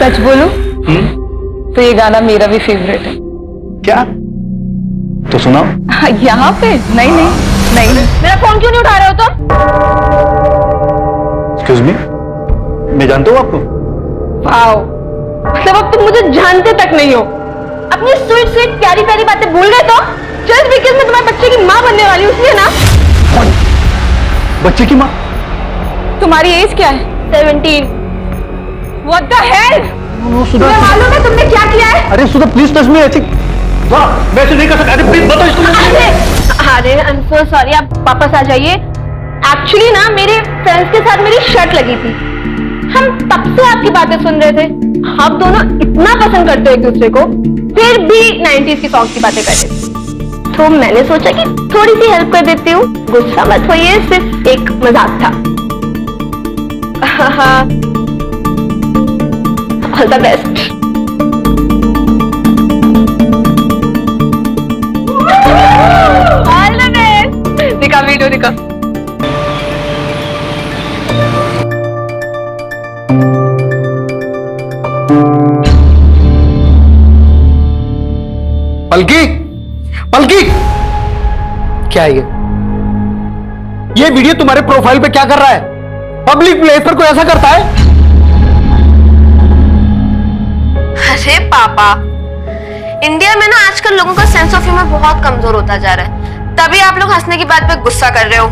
सच बोलूं तो ये गाना मेरा भी फेवरेट है। क्या? तो सुनाओ। यहाँ पे? नहीं नहीं नहीं। मेरा फोन क्यों नहीं उठा रहे हो तुम? एक्सक्यूज मी, मैं जानता हूँ आपको। वाओ, मतलब अब तुम मुझे जानते तक नहीं हो। अपनी स्वीट स्वीट प्यारी प्यारी बातें भूल गए तो? जस्ट बिकॉज़ मैं तुम्हारे बच्चे की माँ बनने वाली हूँ इसलिए ना? बच्चे की माँ? तुम्हारी एज क्या है? 17। What the hell? सुधा, तुम्हें मालूम है तुमने क्या किया है? अरे सुधा प्लीज टच मी। ऐसी मैं ऐसे नहीं कर सकता। अरे प्लीज बताओ इसको। अरे आई एम सो सॉरी, आप वापस आ जाइए। एक्चुअली ना मेरे फ्रेंड्स के साथ मेरी शर्ट लगी थी। हम तब से आपकी बातें सुन रहे थे। आप दोनों इतना पसंद करते हो एक दूसरे को, फिर भी 90s की सॉन्ग की बातें कर रहे थे। तो मैंने सोचा कि थोड़ी सी हेल्प कर देती हूँ। गुस्सा मत होइए, सिर्फ एक मजाक था। All the best. All the best. दिखा वीडियो दिखा। पलकी, पलकी, क्या है ये वीडियो तुम्हारे प्रोफाइल पे क्या कर रहा है? पब्लिक प्लेस पर कोई ऐसा करता है? अरे पापा, इंडिया में ना आजकल लोगों का सेंस ऑफ ह्यूमर बहुत कमजोर होता जा रहा है, तभी आप लोग हंसने की बात पे गुस्सा कर रहे हो।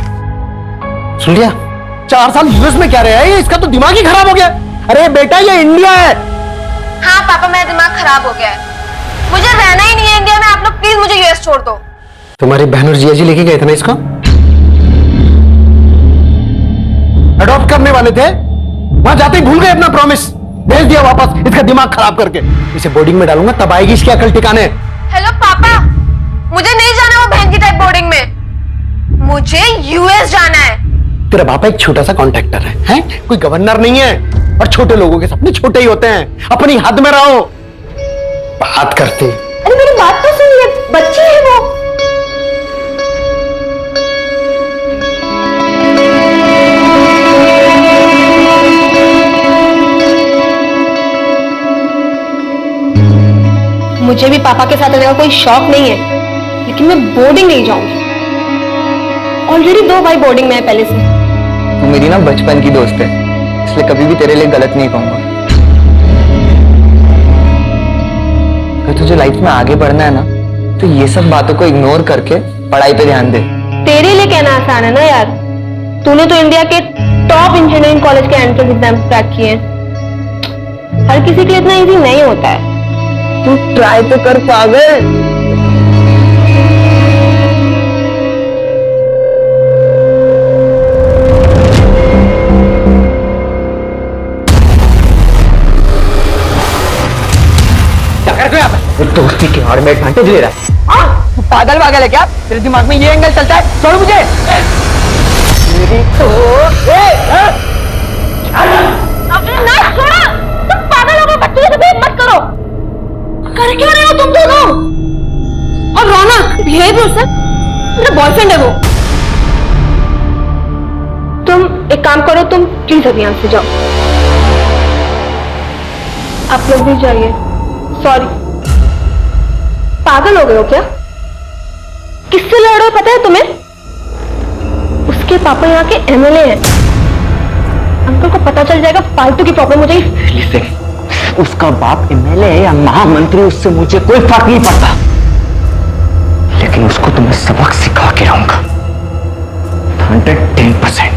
सुन लिया? 4 साल यूएस में क्या रहा है? इसका तो दिमाग ही खराब हो गया। अरे बेटा ये इंडिया है। हाँ पापा, मेरा दिमाग खराब हो गया है, मुझे रहना ही नहीं है इंडिया में। आप लोग प्लीज मुझे यूएस छोड़ दो। तुम्हारी बहन और जिया जी लेके गए थे ना इसको? अडॉप्ट करने वाले थे, वहां जाते ही भूल गए अपना प्रॉमिस। भेज दिया वापस इसका दिमाग खराब करके। इसे बोर्डिंग में डालूंगा तब आएगी इसकी अकल ठिकाने। हेलो पापा, मुझे नहीं जाना वो बहन की टाइप बोर्डिंग में, मुझे यूएस जाना है। तेरा पापा एक छोटा सा कॉन्ट्रैक्टर है? कोई गवर्नर नहीं है। और छोटे लोगों के सपने छोटे ही होते हैं। अपनी हद में रहो। बात करती। अरे मेरी बात तो सुनिए, बच्ची है वो। मुझे भी पापा के साथ रहने का कोई शौक नहीं है, लेकिन मैं बोर्डिंग नहीं जाऊंगी। ऑलरेडी 2 भाई बोर्डिंग में है पहले से। तू मेरी ना बचपन की दोस्त है, इसलिए कभी भी तेरे लिए गलत नहीं कहूंगा। अगर तुझे लाइफ में आगे बढ़ना है ना, तो ये सब बातों को इग्नोर करके पढ़ाई पे ध्यान दे। तेरे लिए कहना आसान है ना यार, तूने तो इंडिया के टॉप इंजीनियरिंग कॉलेज के एंट्रेंस एग्जाम क्रैक किए हैं। हर किसी के लिए इतना इजी नहीं होता है। तू ट्राई तो कर पागल। दोस्ती के बारे में एडवांटेज ले रहा है। पागल पागल है क्या? तेरे दिमाग में ये एंगल चलता है? छोड़ मुझे। अबे ना छोड़ो, तुम पागल हो गए, बच्चों से भेद मत करो। कर क्या रहे हो तुम दोनों? और रौनक, बिहेव योरसेल्फ, मेरा बॉयफ्रेंड है वो। तुम एक काम करो, तुम प्लीज अभी यहाँ से जाओ। आप लोग भी जाइए। सॉरी। पागल हो गए हो क्या? किससे लड़ रहे हो पता है तुम्हें? उसके पापा यहाँ के एमएलए हैं। अंकल को पता चल जाएगा, फालतू की प्रॉब्लम हो जाएगी। लिसन, उसका बाप एमएलए है या महामंत्री, उससे मुझे कोई फर्क नहीं पड़ता, लेकिन उसको तो मैं सबक सिखा के रहूंगा। 110%।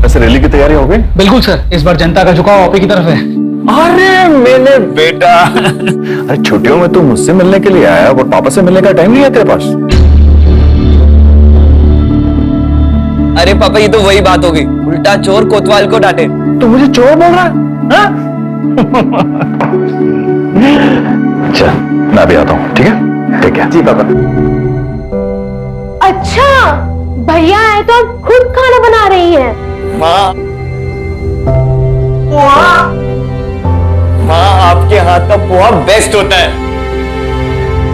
वैसे रैली की तैयारी हो गई? बिल्कुल सर, इस बार जनता का झुकाव आप ही की तरफ है। अरे मेरे बेटा, अरे छुट्टियों में तू मुझसे मिलने के लिए आया और पापा से मिलने का टाइम नहीं है तेरे पास? अरे पापा, ये तो वही बात हो गई, उल्टा चोर कोतवाल को डांटे। तू मुझे चोर बोल रहा है? चल मैं भी आता हूँ, ठीक है? ठीक है जी पापा। अच्छा, भैया आए तो अब खुद खाना बना रही हैं। माँ, आपके हाथ का पोहा बेस्ट होता है।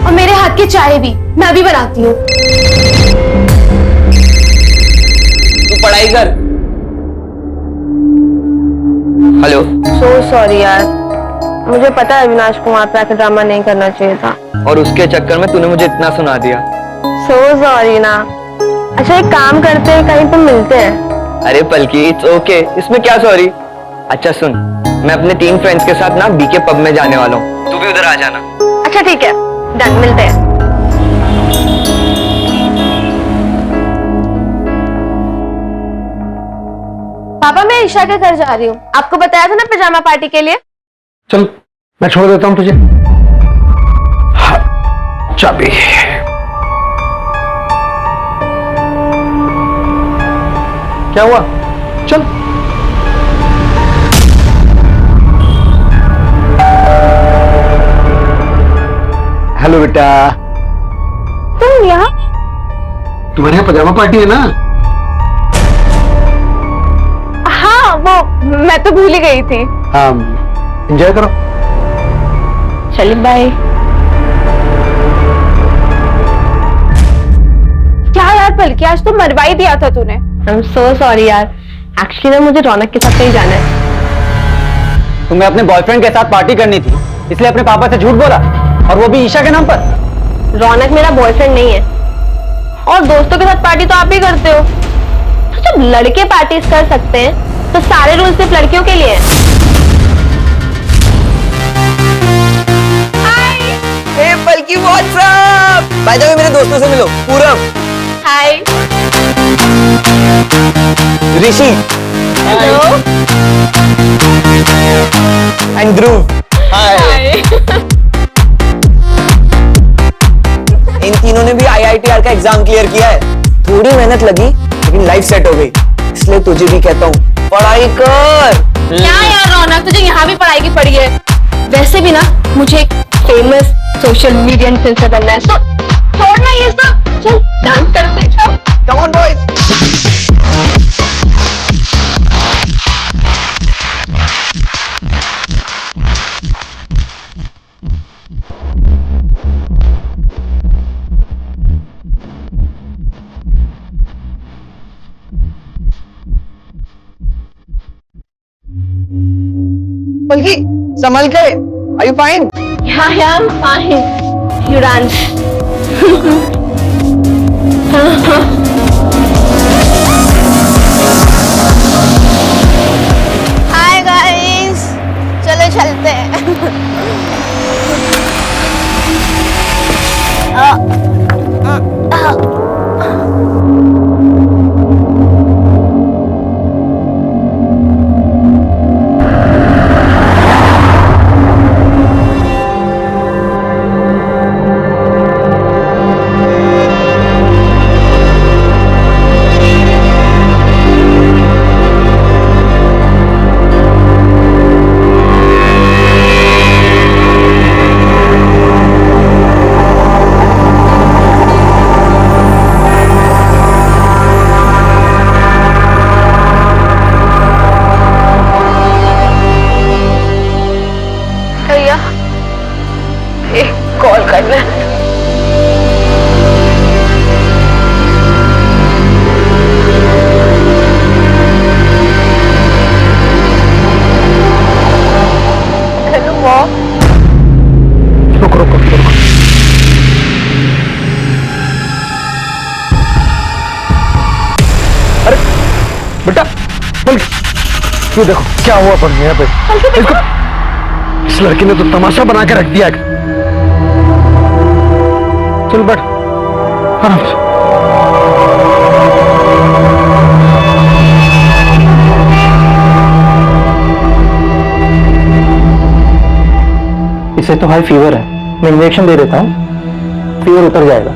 और मेरे हाथ की चाय भी, मैं भी बनाती हूँ। तू पढ़ाई कर। हेलो। सो सॉरी यार, मुझे पता है अविनाश को वहां पे आकर ड्रामा नहीं करना चाहिए था। और उसके चक्कर में तूने मुझे इतना सुना दिया। सो सॉरी ना। अच्छा एक काम करते हैं, कहीं पे मिलते हैं। अरे पलकी, इट्स ओके, इसमें क्या सॉरी। अच्छा सुन, मैं अपने 3 फ्रेंड्स के साथ ना बीके पब में जाने वाला हूँ, तू भी उधर आ जाना। अच्छा ठीक है, डन, मिलते हैं। पापा मैं ईशा के घर जा रही हूँ, आपको बताया था ना पिजामा पार्टी के लिए। चल मैं छोड़ देता हूं तुझे। हाँ, चाबी। क्या हुआ? चल। हेलो बेटा। तुम यहाँ? तुम्हारे यहाँ पजामा पार्टी है ना? हाँ वो मैं तो भूल ही गई थी। हाँ, एंजॉय करो। चलिए बाय। क्या यार पलकी, आज तो मरवा ही दिया था तूने। आई एम सो सॉरी यार, एक्चुअली ना मुझे रौनक के साथ कहीं जाना है। तुम्हें अपने बॉयफ्रेंड के साथ पार्टी करनी थी, इसलिए अपने पापा से झूठ बोला, और वो भी ईशा के नाम पर। रौनक मेरा बॉयफ्रेंड नहीं है, और दोस्तों के साथ पार्टी तो आप ही करते हो। तो जब लड़के पार्टीज कर सकते हैं तो सारे रूल सिर्फ लड़कियों के लिए हैं। हे पलकी, व्हाट्सअप। बाय द वे मेरे दोस्तों से मिलो, पूरब, हाय। ऋषि हेलो। एंड ध्रुव। हाय। इन तीनों ने भी IITR का एग्जाम क्लियर किया है। थोड़ी मेहनत लगी लेकिन लाइफ सेट हो गई, इसलिए तुझे भी कहता हूँ पढ़ाई कर। क्या यार रौनक, तुझे यहाँ भी पढ़ाई की पड़ी है। वैसे भी ना मुझे एक फेमस सोशल मीडिया इन्फ्लुएंसर बनना है, तो छोड़ना ये सब, चल डांस करते हैं। Come on boys. पलकी संभल के, are you fine? Yeah, I'm fine. You dance. Hi guys, चलो चलते हैं। भैया एक कॉल करना है। Hello mom. रुको रुको रुको। अरे बेटा, क्यों देखो क्या हुआ पर यहाँ पे। इसको, इस लड़की ने तो तमाशा बना के रख दिया है। चल बैठ आराम से। इसे तो हाई फीवर है, मैं इंजेक्शन दे देता हूँ, फीवर उतर जाएगा।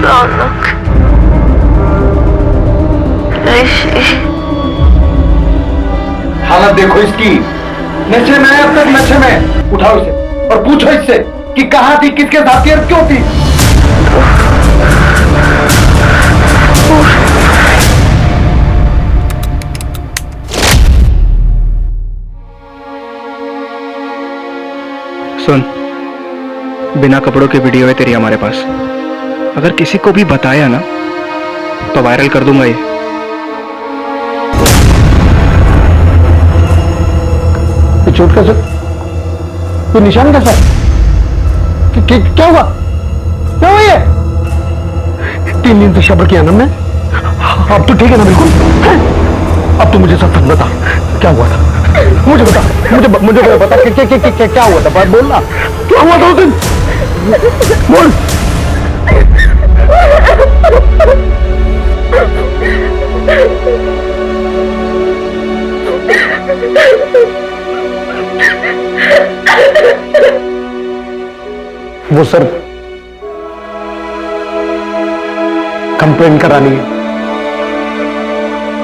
रौनक, ऋषि, हालत देखो इसकी, नशे में है अब तक, नशे में। उठाओ इसे और पूछो इससे कि कहाँ थी, किसके साथ थी और क्यों थी। सुन, बिना कपड़ों की वीडियो है तेरी हमारे पास। अगर किसी को भी बताया ना तो वायरल कर दूंगा ये। चोट कैसे, ये निशान कैसा है? क्या हुआ? क्या हुआ ये? 3 दिन से शब्द किया ना मैं। अब तो ठीक है ना बिल्कुल? अब तो मुझे सब बता, क्या हुआ था? मुझे बता, मुझे बता क्या हुआ था? बात बोलना, क्या हुआ था उस दिन? बोल। वो सर कंप्लेन करानी है,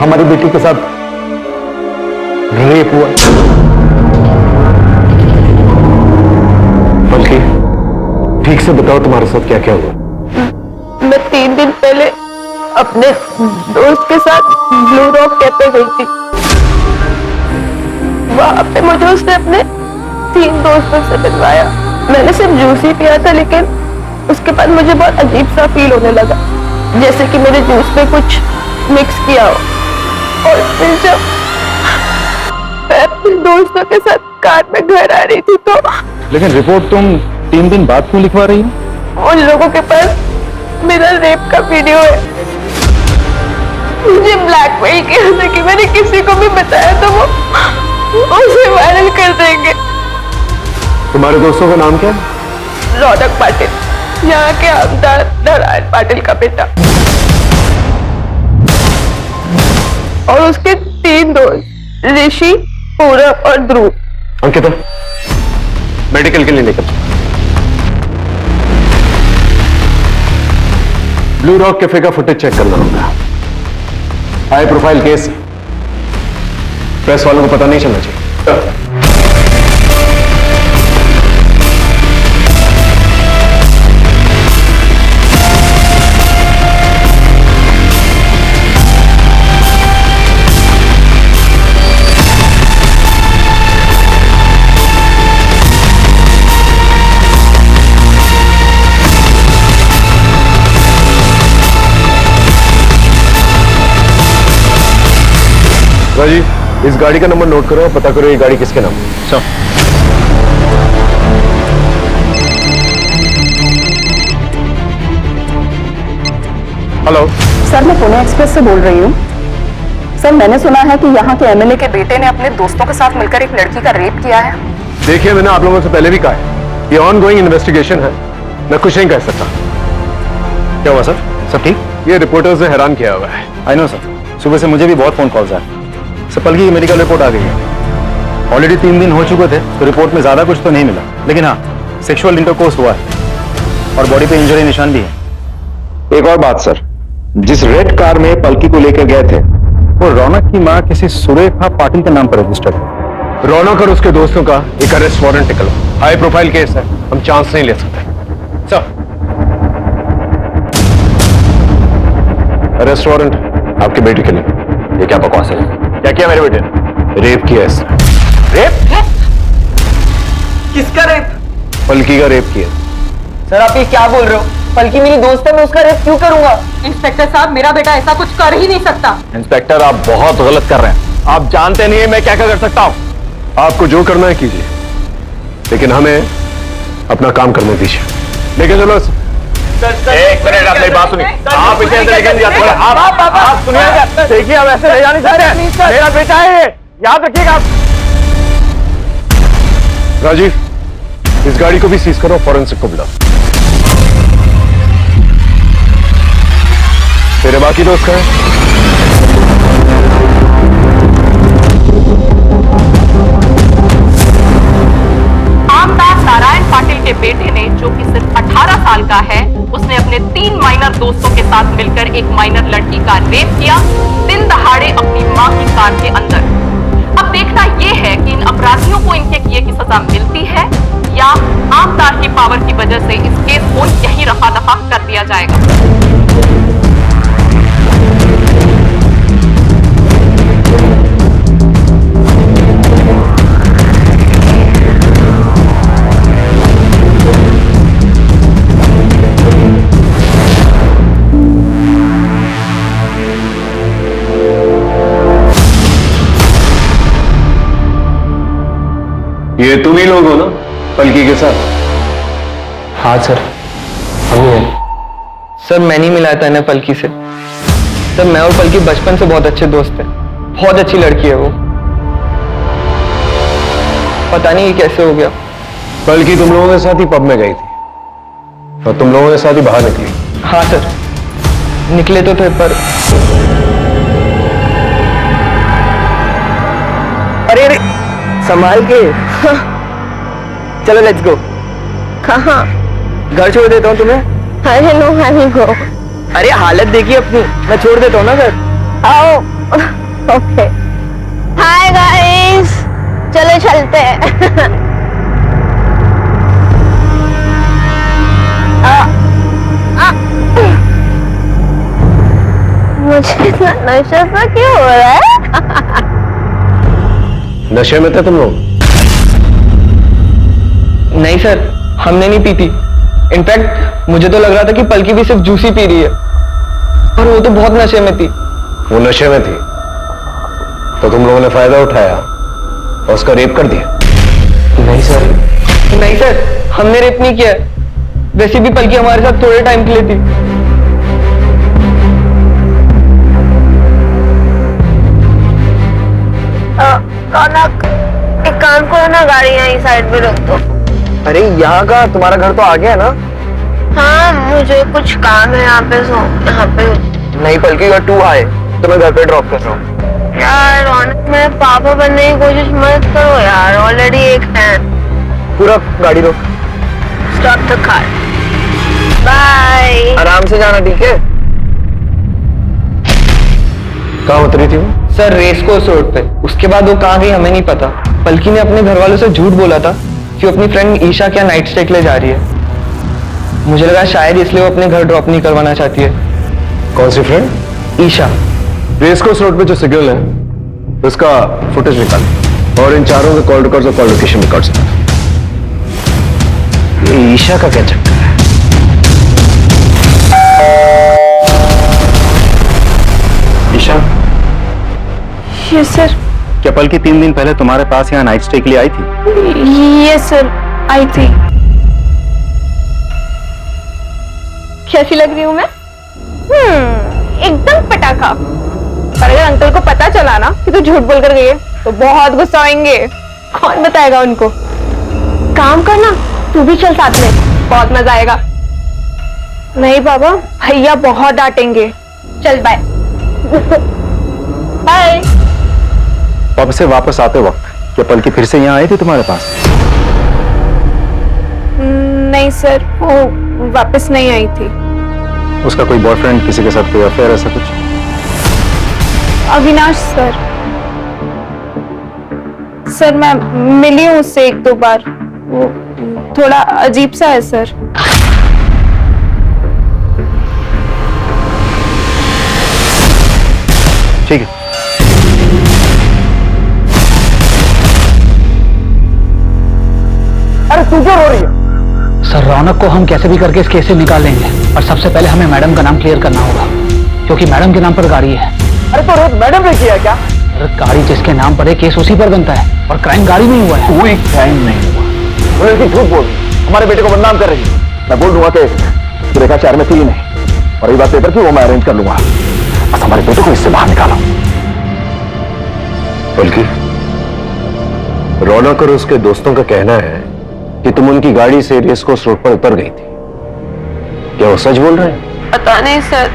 हमारी बेटी के साथ रेप हुआ। बल्कि ठीक से बताओ तुम्हारे साथ क्या क्या हुआ? मैं 3 दिन पहले अपने दोस्त के साथ ब्लू रॉक कैफे गई थी। वहां पे मुझे उसने अपने 3 दोस्तों से मिलवाया। मैंने सिर्फ जूस ही पिया था, लेकिन उसके बाद मुझे बहुत अजीब सा फील होने लगा, जैसे कि मेरे जूस में कुछ मिक्स किया हो। और फिर जब मैं अपने दोस्तों के साथ कार में घर आ रही थी तो लेकिन रिपोर्ट तुम 3 दिन बाद क्यों लिखवा रही हो? उन लोगों के पास मेरा रेप का वीडियो है। मुझे ब्लैकमेल किया था कि मैंने किसी को भी बताया तो वो उसे वायरल कर देंगे। तुम्हारे दोस्तों का नाम क्या है? रौनक पाटिल, यहाँ के आमदार नारायण पाटिल का बेटा, और उसके 3 दोस्त ऋषि, पूरब और ध्रुव। अंकिता, मेडिकल के लिए लेकर ब्लू रॉक कैफे का फुटेज चेक करना होगा। हाई प्रोफाइल केस, प्रेस वालों को पता नहीं चलना चाहिए। राजी, इस गाड़ी का नंबर नोट करो और पता करो ये गाड़ी किसके नाम है। सर, हेलो सर, मैं पुणे एक्सप्रेस से बोल रही हूँ। सर, मैंने सुना है कि यहाँ के एमएलए के बेटे ने अपने दोस्तों के साथ मिलकर एक लड़की का रेप किया है। देखिए, मैंने आप लोगों से पहले भी कहा है, ये ऑनगोइंग इन्वेस्टिगेशन है, मैं कुछ नहीं कह सकता। क्या हुआ सर? सब ठीक? ये रिपोर्टर्स ने हैरान किया हुआ है। आई नो सर, सुबह से मुझे भी बहुत फोन कॉल्स आए। सर, पलकी की मेडिकल रिपोर्ट आ गई है। ऑलरेडी 3 दिन हो चुके थे, तो रिपोर्ट में ज्यादा कुछ तो नहीं मिला, लेकिन हाँ, सेक्सुअल इंटरकोर्स हुआ है और बॉडी पे इंजरी निशान भी है। एक और बात सर, जिस रेड कार में पलकी को लेकर गए थे वो रौनक की माँ किसी सुरेखा पाटिल के नाम पर रजिस्टर्ड है। रौनक और उसके दोस्तों का एक अरेस्ट वारंट निकला। हाई प्रोफाइल केस है, हम चांस नहीं ले सकते। सर, अरेस्ट वारंट आपके बेटे के लिए। ये क्या बकवास है? क्या किया मेरे बेटे ने? रेप किया इसने। रेप? किसका रेप? पलकी का रेप किया। सर, आप ये क्या बोल रहे हो? पलकी मेरी दोस्त है, मैं उसका रेप क्यों करूंगा? इंस्पेक्टर साहब, मेरा बेटा ऐसा कुछ कर ही नहीं सकता। इंस्पेक्टर, आप बहुत गलत कर रहे हैं। आप जानते नहीं है मैं क्या क्या कर सकता हूं। आपको जो करना है कीजिए, लेकिन हमें अपना काम करने दीजिए। लेकिन चलो, एक मिनट, आप मेरी बात सुनिए। आप इसे अंदर लेके नहीं जाते। आप सुनिए, देखिए, हम ऐसे ले जाने जा रहे हैं। मेरा बेटा है ये, याद रखिएगा। राजीव, इस गाड़ी को भी सीज करो, फॉरेंसिक को बुलाओ। तेरे बाकी दोस्त कहाँ हैं? आमदार नारायण पाटिल के बेटे ने, जो कि सिर्फ 18 साल का है, उसने अपने 3 माइनर दोस्तों के साथ मिलकर एक माइनर लड़की का रेप किया, दिन दहाड़े अपनी मां की कार के अंदर। अब देखना यह है कि इन अपराधियों को इनके किए की सजा मिलती है या आमदार की पावर की वजह से इस केस को यहीं रफा दफा कर दिया जाएगा। ये तुम ही लोग हो ना पलकी के साथ? हाँ सर, हम ही हैं। सर मैं नहीं मिलाया था इन्हें पलकी से। सर मैं और पलकी बचपन से बहुत अच्छे दोस्त हैं। बहुत अच्छी लड़की है वो। पता नहीं ये कैसे हो गया। पलकी तुम लोगों के साथ ही पब में गई थी और तुम लोगों के साथ ही बाहर निकली। हाँ सर, निकले तो थे पर अरे अरे संभाल के। चलो लेट्स गो। कहाँ? घर छोड़ देता हूँ तुम्हें। अरे नो, आई विल गो। अरे हालत देखिए अपनी, मैं छोड़ देता हूँ ना घर। आओ। ओके। हाय गाइस, चलो चलते हैं। मुझे इतना नशा सा क्यों हो रहा है? नशे में थे तुम लोग? नहीं सर, हमने नहीं पी थी। इनफैक्ट मुझे तो लग रहा था कि पलकी भी सिर्फ जूस ही पी रही है, पर वो तो बहुत नशे में थी। वो नशे में थी तो तुम लोगों ने फायदा उठाया और उसका रेप कर दिया? नहीं सर, नहीं सर, हमने रेप नहीं किया। वैसे भी पलकी हमारे साथ थोड़े टाइम के लिए थी। रौनक, एक काम करो ना, गाड़ी यहीं साइड में रोक दो। अरे यहाँ का तुम्हारा घर तो आ गया ना? हाँ, मुझे कुछ काम है यहाँ पे, सो यहाँ पे। नहीं पलकी, you're too high, तो मैं घर पे ड्रॉप कर रहा हूँ। यार रौनक, मेरे पापा बनने की कोशिश मत करो यार, ऑलरेडी एक है। पूरा गाड़ी रोक। Stop the car. बाय। आराम से जाना, ठीक है? कहाँ उतरी थी वो? सर रेस कोर्स रोड पे। उसके बाद वो कहाँ गई हमें नहीं पता। पलकी ने अपने घर वालों से झूठ बोला था कि वो अपनी फ्रेंड ईशा क्या नाइट स्टे के लिए जा रही है। मुझे लगा शायद इसलिए वो अपने घर ड्रॉप नहीं करवाना चाहती है। कौन सी फ्रेंड? ईशा। रेसकोर्स रोड पे जो सिग्नल है उसका फुटेज निकाल और इन चारों के कॉल रिकॉर्ड्स और कॉल लोकेशन रिकॉर्ड्स। ये ईशा का क्या चक्कर है? ईशा? Yes sir. क्या पलकी 3 दिन पहले तुम्हारे पास यहाँ नाइट स्टे के लिए आई थी? यस सर, आई थी। कैसी लग रही हूँ मैं? एकदम पटाखा। पर अगर अंकल को पता चला ना कि तू झूठ बोल कर गई है तो बहुत गुस्सा आएंगे। कौन बताएगा उनको? काम करना, तू भी चल साथ में, बहुत मजा आएगा। नहीं बाबा, भैया बहुत डांटेंगे। चल बाय। बाय। पब से वापस आते वक्त क्या पलकी फिर से यहाँ आई थी तुम्हारे पास? नहीं सर, वो वापस नहीं आई थी। उसका कोई बॉयफ्रेंड, किसी के साथ कोई अफेयर, ऐसा कुछ? अविनाश सर। सर मैं मिली हूँ उससे 1-2 बार। वो थोड़ा अजीब सा है सर। ठीक है। अरे तू क्यों रो रही है? सर रौनक को हम कैसे भी करके इस केस से निकाल लेंगे, और सबसे पहले हमें मैडम का नाम क्लियर करना होगा, क्योंकि मैडम के नाम पर गाड़ी है। अरे तो रोज मैडम ने किया क्या? अरे गाड़ी जिसके नाम पर है, केस उसी पर बनता है, और क्राइम गाड़ी में हुआ है। कोई क्राइम नहीं हुआ। वो लड़की झूठ बोल रही है, हमारे बेटे को बदनाम कर रही है। मैं बोल दूंगा कि रेखा 4 में 3 है, और ये बात पेपर की वो मैं अरेंज कर लूंगा, बस हमारे बेटे को इससे बाहर निकालो। बल्कि रौनक और उसके दोस्तों का कहना है कि तुम उनकी गाड़ी से रेसकोर्स रोड पर उतर गई थी। क्या वो सच बोल रहे हैं? पता नहीं सर,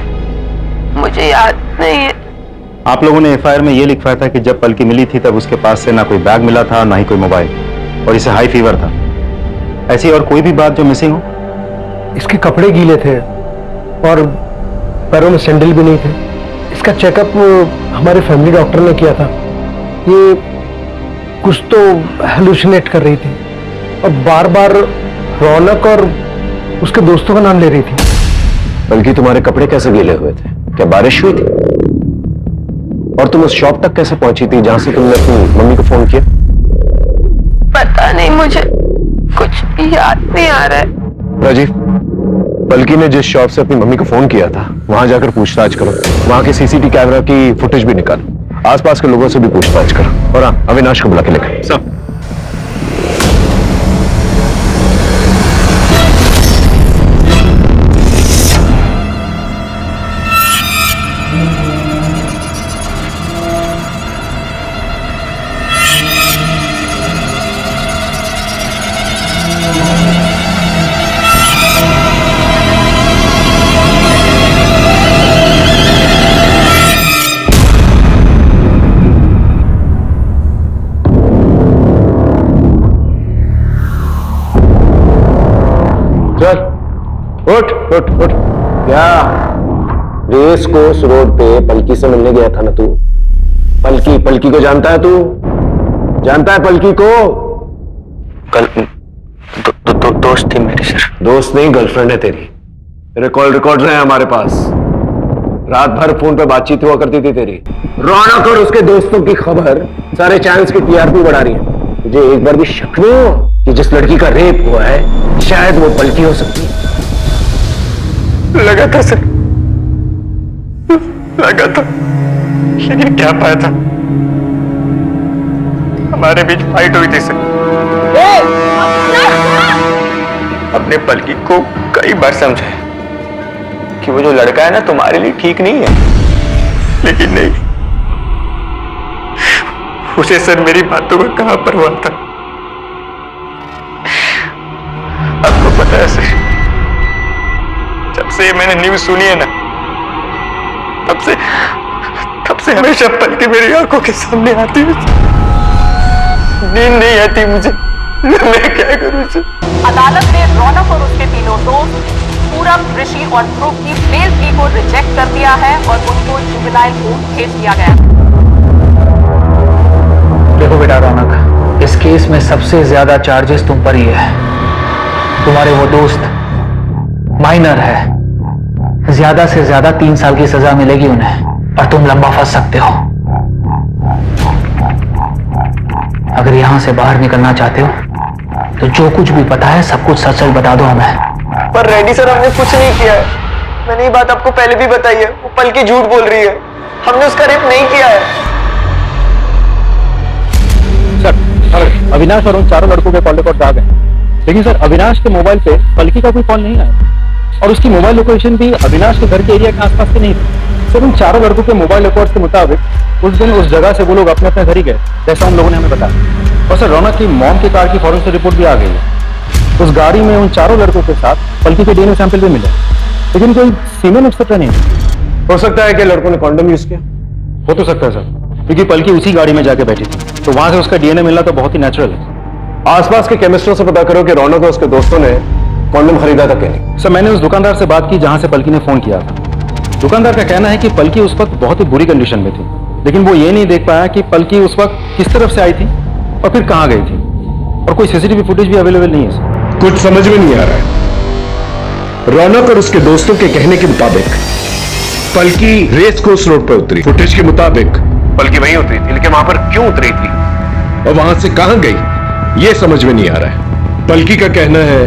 मुझे याद नहीं है। आप लोगों ने एफआईआर में ये लिखवाया था कि जब पलकी मिली थी तब उसके पास से ना कोई बैग मिला था, ना ही कोई मोबाइल, और इसे हाई फीवर था। ऐसी और कोई भी बात जो मिसिंग हो? इसके कपड़े गीले थे और पैरों में सैंडल भी नहीं थे। इसका चेकअप हमारे फैमिली डॉक्टर ने किया था। ये कुछ तो हेलुसिनेट कर रही थी और बार बार रौनक और उसके दोस्तों का नाम ले रही थी। बल्कि तुम्हारे कपड़े कैसे गीले हुए थे? क्या बारिश हुई थी? और तुम उस शॉप तक कैसे पहुंची थी जहां से तुमने अपनी मम्मी को फोन किया? पता नहीं, मुझे कुछ याद नहीं आ रहा है। राजीव, बल्कि ने जिस शॉप से अपनी मम्मी को फोन किया था वहां जाकर पूछताछ करो। वहां के सीसीटीवी कैमरा की फुटेज भी निकालो। आसपास के लोगों से भी पूछताछ करो। और हाँ, अविनाश को बुला के लेकर। सब उठ उठ उठ। क्या रेस कोर्स रोड पे पलकी से मिलने गया था ना तू? पलकी पलकी को जानता है तू? जानता है पलकी को? कल दोस्त थी मेरी सर। दोस्त नहीं, गर्लफ्रेंड है तेरी। तेरे कॉल रिकॉर्ड हैं हमारे पास। रात भर फोन पे बातचीत हुआ करती थी तेरी। रौनक और उसके दोस्तों की खबर सारे चैनल्स की टीआरपी बढ़ा रही है। तुझे एक बार भी शक नहीं हुआ कि जिस लड़की का रेप हुआ है शायद वो पलकी हो सकती है? लगा था सर, लगा था, लेकिन क्या पाया था, हमारे बीच फाइट हुई थी सर। अपने पलकी को कई बार समझाया कि वो जो लड़का है ना तुम्हारे लिए ठीक नहीं है, लेकिन नहीं, उसे सर मेरी बातों का कहां परवाह था। आपको पता है सर, जब से मैंने न्यूज सुनी है ना, तब से हमेशा पलकी मेरी आंखों के सामने आती है। नींद नहीं आती मुझे, मैं क्या करूं सर? अदालत ने रौनक और उसके तीनों दोस्त पूरब, ऋषि और ध्रुव की बेल प्ली को रिजेक्ट कर दिया है और उनको जुवेनाइल कोर्ट भेज दिया गया। देखो बेटा रौनक, इस केस में सबसे ज्यादा चार्जेस तुम पर ही है। तुम्हारे वो दोस्त माइनर है, ज्यादा से ज्यादा 3 साल की सजा मिलेगी उन्हें और तुम लंबा फंस सकते हो। अगर यहां से बाहर निकलना चाहते हो तो जो कुछ भी पता है सब कुछ सच सच बता दो हमें। पर रेड्डी सर, हमने कुछ नहीं किया है। मैंने ये बात आपको पहले भी बताई है। वो पलकी झूठ बोल रही है, हमने उसका रेप नहीं किया है। सर, अविनाश और उन चारों लड़कों के कॉल रिकॉर्ड आ गए, लेकिन सर अविनाश के मोबाइल पे पलकी का कोई कॉल नहीं आया और उसकी मोबाइल लोकेशन भी अविनाश के घर के एरिया के आसपास के नहीं थी। सर, उन चारों लड़कों के मोबाइल रिकॉर्ड के मुताबिक उस दिन उस जगह से वो लोग अपने अपने घर ही गए, जैसा उन लोगों ने हमें बताया। और सर, रौनक की मॉम की कार की फॉरेंसिक रिपोर्ट भी आ गई है। उस गाड़ी में उन चारों लड़कों के साथ पलकी के डीएनए सैंपल भी मिले, लेकिन कोई सीमेन एक्सेप्टर नहीं। हो सकता है कि लड़कों ने कॉन्डम यूज किया। हो तो सकता है सर, क्योंकि पलकी उसी गाड़ी में जाके बैठी थी, तो वहां से उसका डीएनए मिलना तो बहुत ही नेचुरल है। आसपास के केमिस्टों से पता करो कि रौनक और उसके दोस्तों ने कॉन्डम खरीदा था कि नहीं। सर, मैंने उस दुकानदार से बात की जहां से पलकी ने फोन किया था। दुकानदार का कहना है कि पलकी उस वक्त बहुत ही बुरी कंडीशन में थी, लेकिन वो ये नहीं देख पाया कि पलकी उस वक्त किस तरफ से आई थी और फिर कहां गई थी, और कोई सीसीटीवी फुटेज भी अवेलेबल नहीं है सर। कुछ समझ में नहीं आ रहा है। रौनक और उसके दोस्तों के कहने के मुताबिक पलकी रेस कोर्स रोड पर उतरी। फुटेज के मुताबिक पलकी वहीं उतरी थी, लेकिन वहां पर क्यों उतरी थी और वहां से कहां गई ये समझ में नहीं आ रहा है। पलकी का कहना है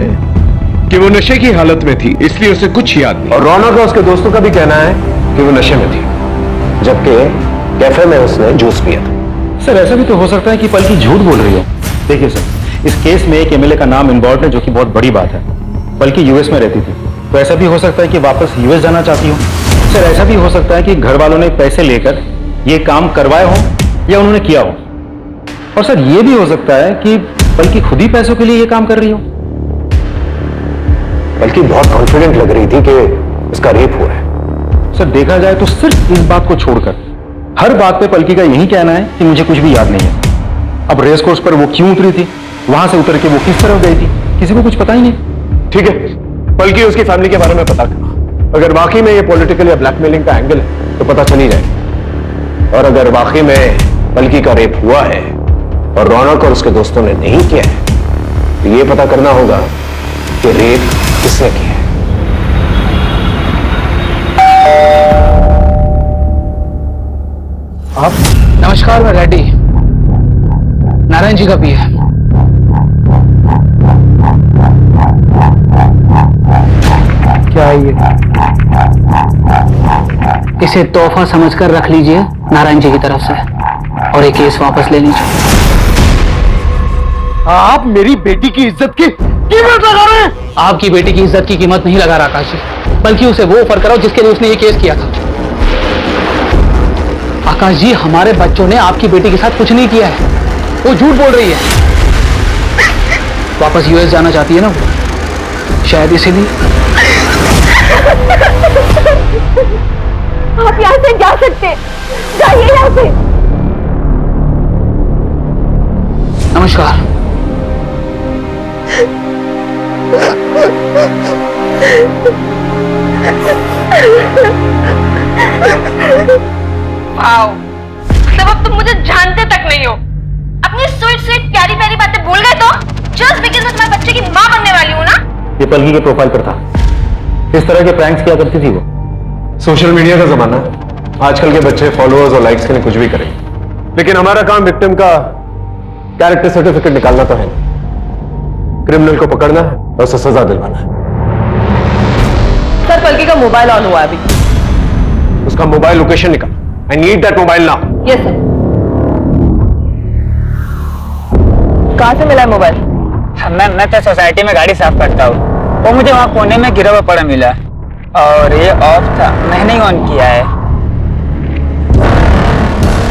कि वो नशे की हालत में थी, इसलिए उसे कुछ याद नहीं। और रौनक और उसके दोस्तों का भी कहना है कि वो नशे में थी, जबकि कैफे में उसने जूस पिया था। सर, ऐसा भी तो हो सकता है कि पलकी झूठ बोल रही हो। देखिए सर, इस केस में एक एमएलए का नाम इन्वॉल्व है, जो कि बहुत बड़ी बात है। पलकी यूएस में रहती थी, तो ऐसा भी हो सकता है कि वापस यूएस जाना चाहती हो। सर, ऐसा भी हो सकता है कि घर वालों ने पैसे लेकर ये काम करवाए हो या उन्होंने किया हो। और सर, ये भी हो सकता है कि पलकी खुद ही पैसों के लिए ये काम कर रही हो। पलकी बहुत कॉन्फिडेंट लग रही थी कि उसका रेप हुआ है। सर, देखा जाए तो सिर्फ इस बात को छोड़कर हर बात पे पलकी का यही कहना है कि मुझे कुछ भी याद नहीं है। अब रेस कोर्स पर वो क्यों उतरी थी, वहां से उतर के वो किस तरफ गई थी, किसी को कुछ पता ही नहीं। ठीक है, पलकी उसकी फैमिली के बारे में पता करो। अगर वाकई में ये पॉलिटिकल या ब्लैकमेलिंग का एंगल है तो पता चली जाएगा, और अगर वाकई में पलकी का रेप हुआ है और रौनक और उसके दोस्तों ने नहीं किया है, तो ये पता करना होगा कि रेप किसने किया है। आप? नमस्कार, मैं रेड्डी, नारायण जी का भी है। क्या है ये? इसे तोहफा समझकर रख लीजिए नारायण जी की तरफ से, और ये केस वापस ले लीजिए। आप मेरी बेटी की इज्जत की कीमत लगा रहे हैं। आपकी बेटी की इज्जत की कीमत नहीं लगा रहा आकाश जी, बल्कि उसे वो ऑफर करो जिसके लिए उसने ये केस किया था। आकाश जी, हमारे बच्चों ने आपकी बेटी के साथ कुछ नहीं किया है, वो झूठ बोल रही है। वापस यूएस जाना चाहती है ना वो, शायद इसीलिए। आप यहाँ से जा सकते, जाइए यहाँ से। नमस्कार। वाओ, मतलब अब तुम मुझे जानते तक नहीं हो। अपनी स्वीट स्वीट प्यारी प्यारी बातें भूल गए तो जस्ट बिकॉज़ मैं तुम्हारे बच्चे की माँ बनने वाली हूँ ना। ये पलकी के प्रोफाइल पर था, इस तरह के प्रैंक्स किया करती थी वो। सोशल मीडिया का जमाना है, आजकल के बच्चे फॉलोअर्स और लाइक्स के लिए कुछ भी करेंगे, लेकिन हमारा काम विक्टिम का कैरेक्टर सर्टिफिकेट निकालना तो है नहीं, क्रिमिनल को पकड़ना है और उसे सजा दिलवाना है। सर पलकी का मोबाइल ऑन हुआ है अभी। उसका मोबाइल लोकेशन निकाल। I need that mobile now. Yes sir. कहाँ से मिला है मोबाइल? मैं तो सोसाइटी में गाड़ी साफ करता हूँ, वो मुझे वहाँ कोने में गिरा हुआ पड़ा मिला और ये ऑफ था, मैंने ही ऑन किया है।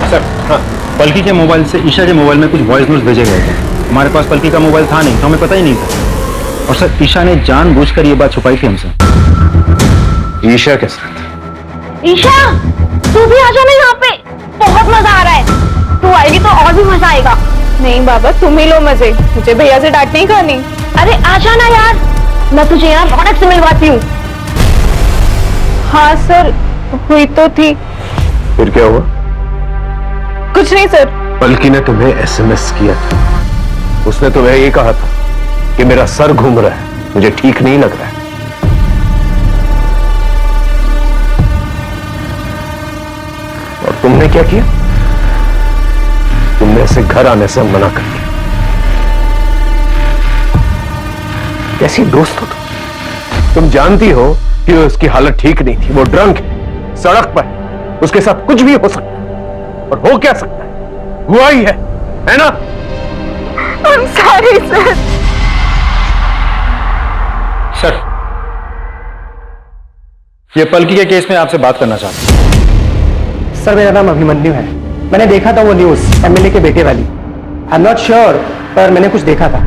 सर हाँ, पलकी के मोबाइल से ईशा के मोबाइल में कुछ वॉइस नोट्स भेजे गए थे। हमारे पास पलकी का मोबाइल था नहीं तो हमें पता ही नहीं था, और सर ईशा ने जानबूझकर ये बात छुपाई थी हमसे। ईशा के साथ? ईशा तू भी आ जाना यहाँ पे, बहुत मजा आ रहा है। तू आएगी तो और भी मजा आएगा। नहीं बाबा तुम ही लो मजे, मुझे भैया से डांट नहीं खानी। अरे आ जाना यार, मैं तुझे यहाँ रौनक से मिलवाती हूँ। हाँ सर हुई तो थी। फिर क्या हुआ? कुछ नहीं सर। पलकी ने तुम्हें एसएमएस किया था, उसने तुम्हें ये कहा था कि मेरा सर घूम रहा है, मुझे ठीक नहीं लग रहा है। और तुमने क्या किया? तुमने ऐसे घर आने से मना कर दिया। कैसी दोस्त हो तुम जानती हो कि उसकी हालत ठीक नहीं थी, वो ड्रंक है, सड़क पर है, उसके साथ कुछ भी हो सकता है, और हो क्या सकता है, हुआ ही है ना? I'm sorry sir. सर ये पलकी के केस में आपसे बात करना चाहता हूँ। सर मेरा नाम अभिमन्यु है, मैंने देखा था वो न्यूज एमएलए के बेटे वाली। आई एम नॉट श्योर पर मैंने कुछ देखा था।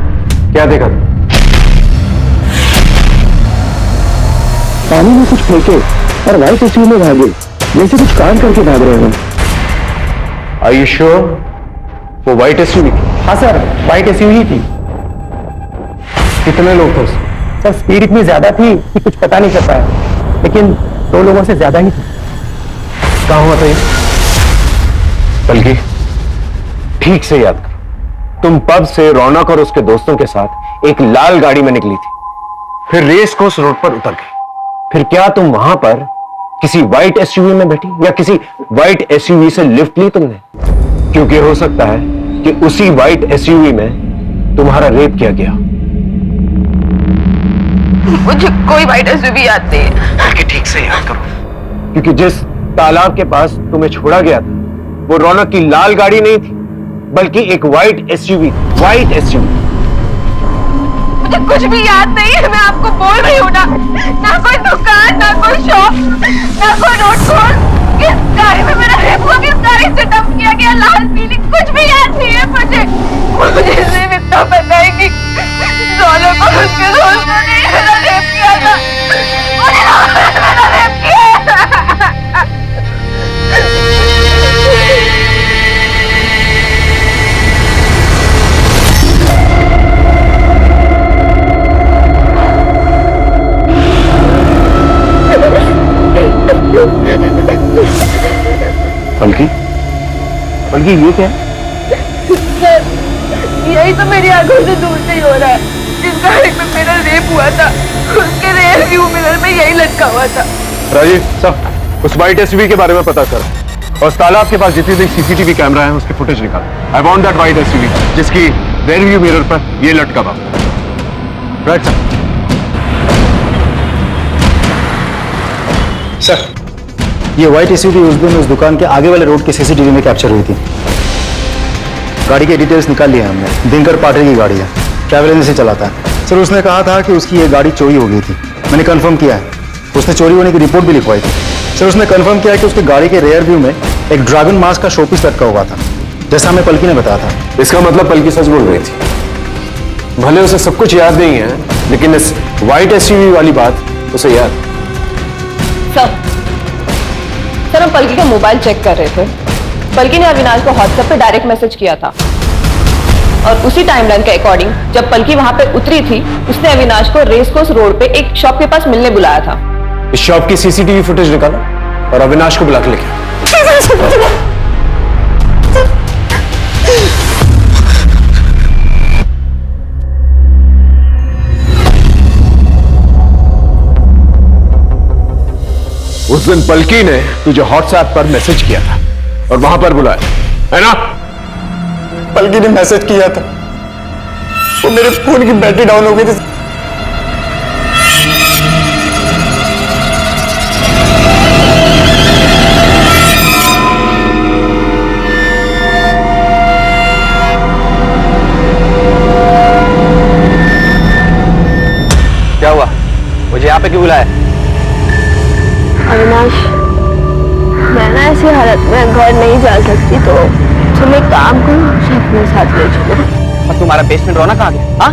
क्या देखा था? पानी में कुछ फेंके और व्हाइट एसयूवी में भागे, जैसे कुछ काम करके भाग रहे हैं। Are you sure? वो व्हाइट एसयूवी? हाँ सर व्हाइट एसयूवी थी। कितने लोग थे उसमें? सर स्पीड इतनी ज्यादा थी कि कुछ पता नहीं चल पाया, लेकिन 2 लोगों से ज्यादा ही थी। कहाँ हुआ था ये? बल्कि ठीक से याद करो, तुम पब से रौनक और उसके दोस्तों के साथ एक लाल गाड़ी में निकली थी, फिर रेस कोर्स रोड पर उतर गई। फिर क्या तुम वहां पर किसी व्हाइट एसयूवी में बैठी या किसी व्हाइट एसयूवी से लिफ्ट ली तुमने? क्योंकि हो सकता है कि उसी व्हाइट एसयूवी में तुम्हारा रेप किया गया। मुझे कोई व्हाइट एसयूवी याद नहीं है। कि ठीक से याद करो, क्योंकि जिस तालाब के पास तुम्हें छोड़ा गया था वो रौनक की लाल गाड़ी नहीं थी, बल्कि एक व्हाइट एसयूवी। White SUV. मुझे कुछ भी याद नहीं है, मैं आपको बोल रही हूँ ना। ना कोई दुकान, ना कोई शॉप, ना कोई रोड कोर्स। किस गाड़ी में मेरा रेप हुआ, किस गाड़ी से डंप किया गया, लाल पीली, कुछ भी याद नहीं है मुझे। मुझे सिर्फ इतना पता है कि रौनक और उसके दोस्तों ने मेरा रेप किया था। मुझे मेरा रेप किया। पलकी, पलकी ये क्या है? सर यही तो मेरी आंखों से दूर से ही हो रहा है। जिस गाड़ी में मेरा रेप हुआ था उसके रेयर व्यू मिरर में यही लटका हुआ था। राजीव साहब उस व्हाइट एसयूवी के बारे में पता कर और तालाब के पास जितनी देर सीसीटीवी कैमरा है उसकी फुटेज निकाल। I want that white SUV जिसकी रेयर व्यू मिरर पर ये लटका था। राइट सर ये व्हाइट एसयूवी उस दिन उस दुकान के आगे वाले रोड के सीसीटीवी में कैप्चर हुई थी। गाड़ी के डिटेल्स निकाल लिए हमने, दिनकर पाटिल की गाड़ी है, ट्रैवल एजेंसी चलाता है। सर उसने कहा था कि उसकी ये गाड़ी चोरी हो गई थी, मैंने कंफर्म किया है, उसने चोरी होने की रिपोर्ट भी लिखवाई थी। सर उसने कंफर्म किया कि उसकी गाड़ी के रेयर व्यू में एक ड्रैगन मास्क का शोपीस लटका हुआ था, जैसा हमें पलकी ने बताया था। इसका मतलब पलकी सच बोल रही थी। भले उसे सब कुछ याद नहीं है, लेकिन इस व्हाइट एसयूवी वाली बात उसे याद। सर हम पलकी का मोबाइल चेक कर रहे थे। पलकी ने अविनाश को व्हाट्सएप पे डायरेक्ट मैसेज किया था और उसी टाइमलाइन के अकॉर्डिंग जब पलकी वहां पे उतरी थी, उसने अविनाश को रेस कोर्स रोड पे एक शॉप के पास मिलने बुलाया था। इस शॉप की सीसीटीवी फुटेज निकालो और अविनाश को बुला के लेके आओ। उस दिन पलकी ने तुझे व्हाट्सएप पर मैसेज किया था और वहां पर बुलाया, है ना? पलकी ने मैसेज किया था, वो मेरे फोन की बैटरी डाउन हो गई थी। क्या हुआ? मुझे यहाँ पे क्यों बुलाया? अविनाश, मैं ना ऐसी हालत में घर नहीं जा सकती, तो तुम एक काम करो, मुझे अपने साथ ले चलो। और तुम्हारा बेसमेंट रौनक कहाँ गया? हाँ?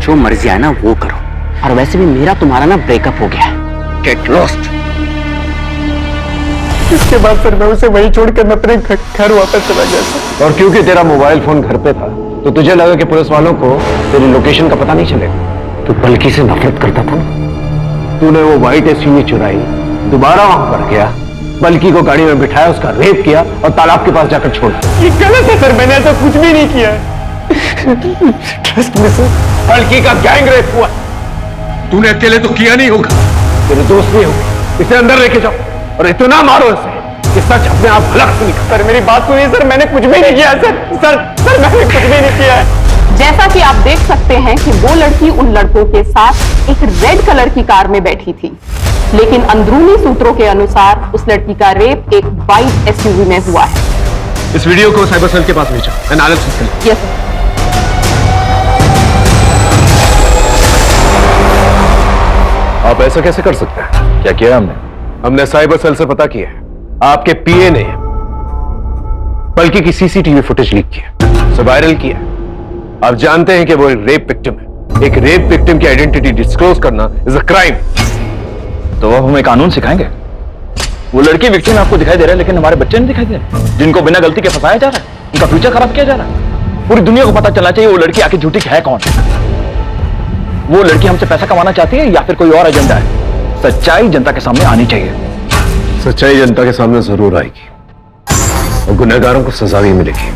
जो मर्जी आए ना वो करो, और वैसे भी मेरा तुम्हारा ना ब्रेकअप हो गया है। Get lost. इसके बाद फिर मैं उसे वहीं छोड़कर मैं अपने घर वापस चला गया था। और क्योंकि तेरा मोबाइल फोन घर पे था तो तुझे लगा कि पुलिस वालों को तेरी लोकेशन का पता नहीं चलेगा। तू पलकी से नफरत करता था ना, तूने वो व्हाइट एसयूवी चुराई, दोबारा वहां पर गया, पलकी को गाड़ी में बिठाया, उसका रेप किया और तालाब के पास जाकर छोड़ा। ये गलत है सर, मैंने ऐसा कुछ भी नहीं किया। Trust me sir. पलकी का गैंग रेप हुआ। तूने अकेले तो किया नहीं होगा, तेरे दोस्त नहीं होंगे। इसे अंदर लेके जाओ और इतना मारो इसे कि सच अपने आप हलक से निकले। सर मेरी बात सुनिए सर, मैंने कुछ भी नहीं किया सर। सर मैंने कुछ भी नहीं किया है। जैसा कि आप देख सकते हैं कि वो लड़की उन लड़कों के साथ एक रेड कलर की कार में बैठी थी, लेकिन अंदरूनी सूत्रों के अनुसार उस लड़की का रेप एक व्हाइट एसयूवी में हुआ है। इस वीडियो को साइबर सेल के पास भेजो, एनालिसिस करें। Yes sir. आप ऐसा कैसे कर सकते हैं? क्या किया हमने? हमने साइबर सेल से पता किया है, आपके पीए ने पलकी की सीसीटीवी फुटेज लीक किया, उसे वायरल किया। आप जानते हैं कि वो एक रेप विक्टिम है। एक रेप विक्टिम की आइडेंटिटी डिस्क्लोज करना इज अ क्राइम। तो अब हमें कानून सिखाएंगे? वो लड़की विक्टिम आपको दिखाई दे रहा है, लेकिन हमारे बच्चे नहीं दिखाई दे रहे, जिनको बिना गलती के फंसाया जा रहा है, उनका फ्यूचर खराब किया जा रहा है। पूरी दुनिया को पता चलना चाहिए वो लड़की आखिर झूठी है कौन। वो लड़की हमसे पैसा कमाना चाहती है या फिर कोई और एजेंडा है? सच्चाई जनता के सामने आनी चाहिए। सच्चाई जनता के सामने जरूर आएगी और गुनहगारों को सजा भी मिलेगी।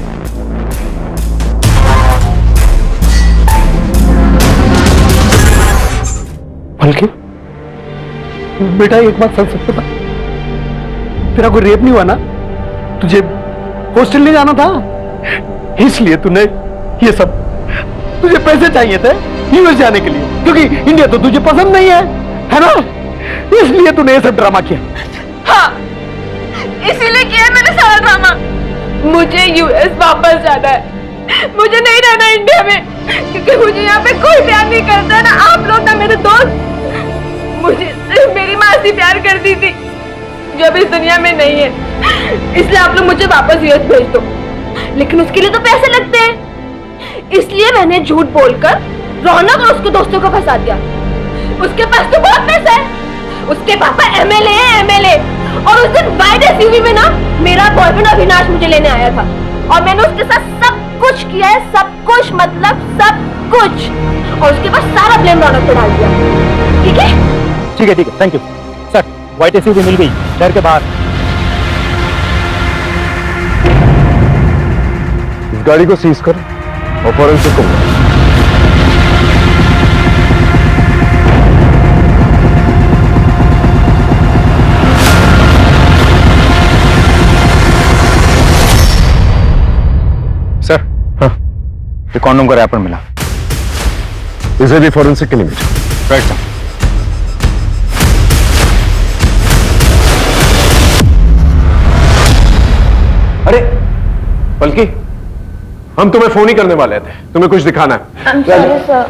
पलकी, बेटा एक बात सच सकता था, तेरा कोई रेप नहीं हुआ ना? तुझे हॉस्टल नहीं जाना था, इसलिए तूने ये सब, तुझे पैसे चाहिए थे यूएस जाने के लिए, क्योंकि इंडिया तो तुझे पसंद नहीं है ना? इसलिए तूने ये सब ड्रामा किया। हाँ, इसीलिए किया मैंने सारा ड्रामा। मुझे यूएस वापस जाना है, मुझे नहीं रहना इंडिया में, क्योंकि मुझे यहाँ पे कोई प्यार नहीं करता, ना आप लोग ना मेरे दोस्त। मुझे सिर्फ मेरी माँ से प्यार करती थी, जो अब इस दुनिया में नहीं है। इसलिए आप लोग मुझे वापस यूएस भेज दो, लेकिन उसके लिए तो पैसे लगते हैं। इसलिए मैंने झूठ बोलकर रौनक और उसके दोस्तों को फंसा दिया। उसके पास तो बहुत पैसा है, उसके पापा एमएलए है, एमएलए। और उस दिन वाइट एसयूवी में ना मेरा बॉयफ्रेंड अविनाश मुझे लेने आया था, और मैंने उसके साथ सब कुछ किया है, सब कुछ मतलब सब कुछ। और उसके बाद सारा ब्लेम रौनक पे डाल दिया। ठीक है? ठीक है, thank you sir. White SUV मिल गई शहर के बाहर। इस गाड़ी को सीज कर और फॉरेंसिक को बुलाओ। सर हाँ, ये कॉन्डोम का रैपर मिला, इसे भी फॉरेंसिक के लिए भेजो। Right sir. अरे पलकी, हम तुम्हें फोन ही करने वाले थे, तुम्हें कुछ दिखाना है। I'm sorry सर,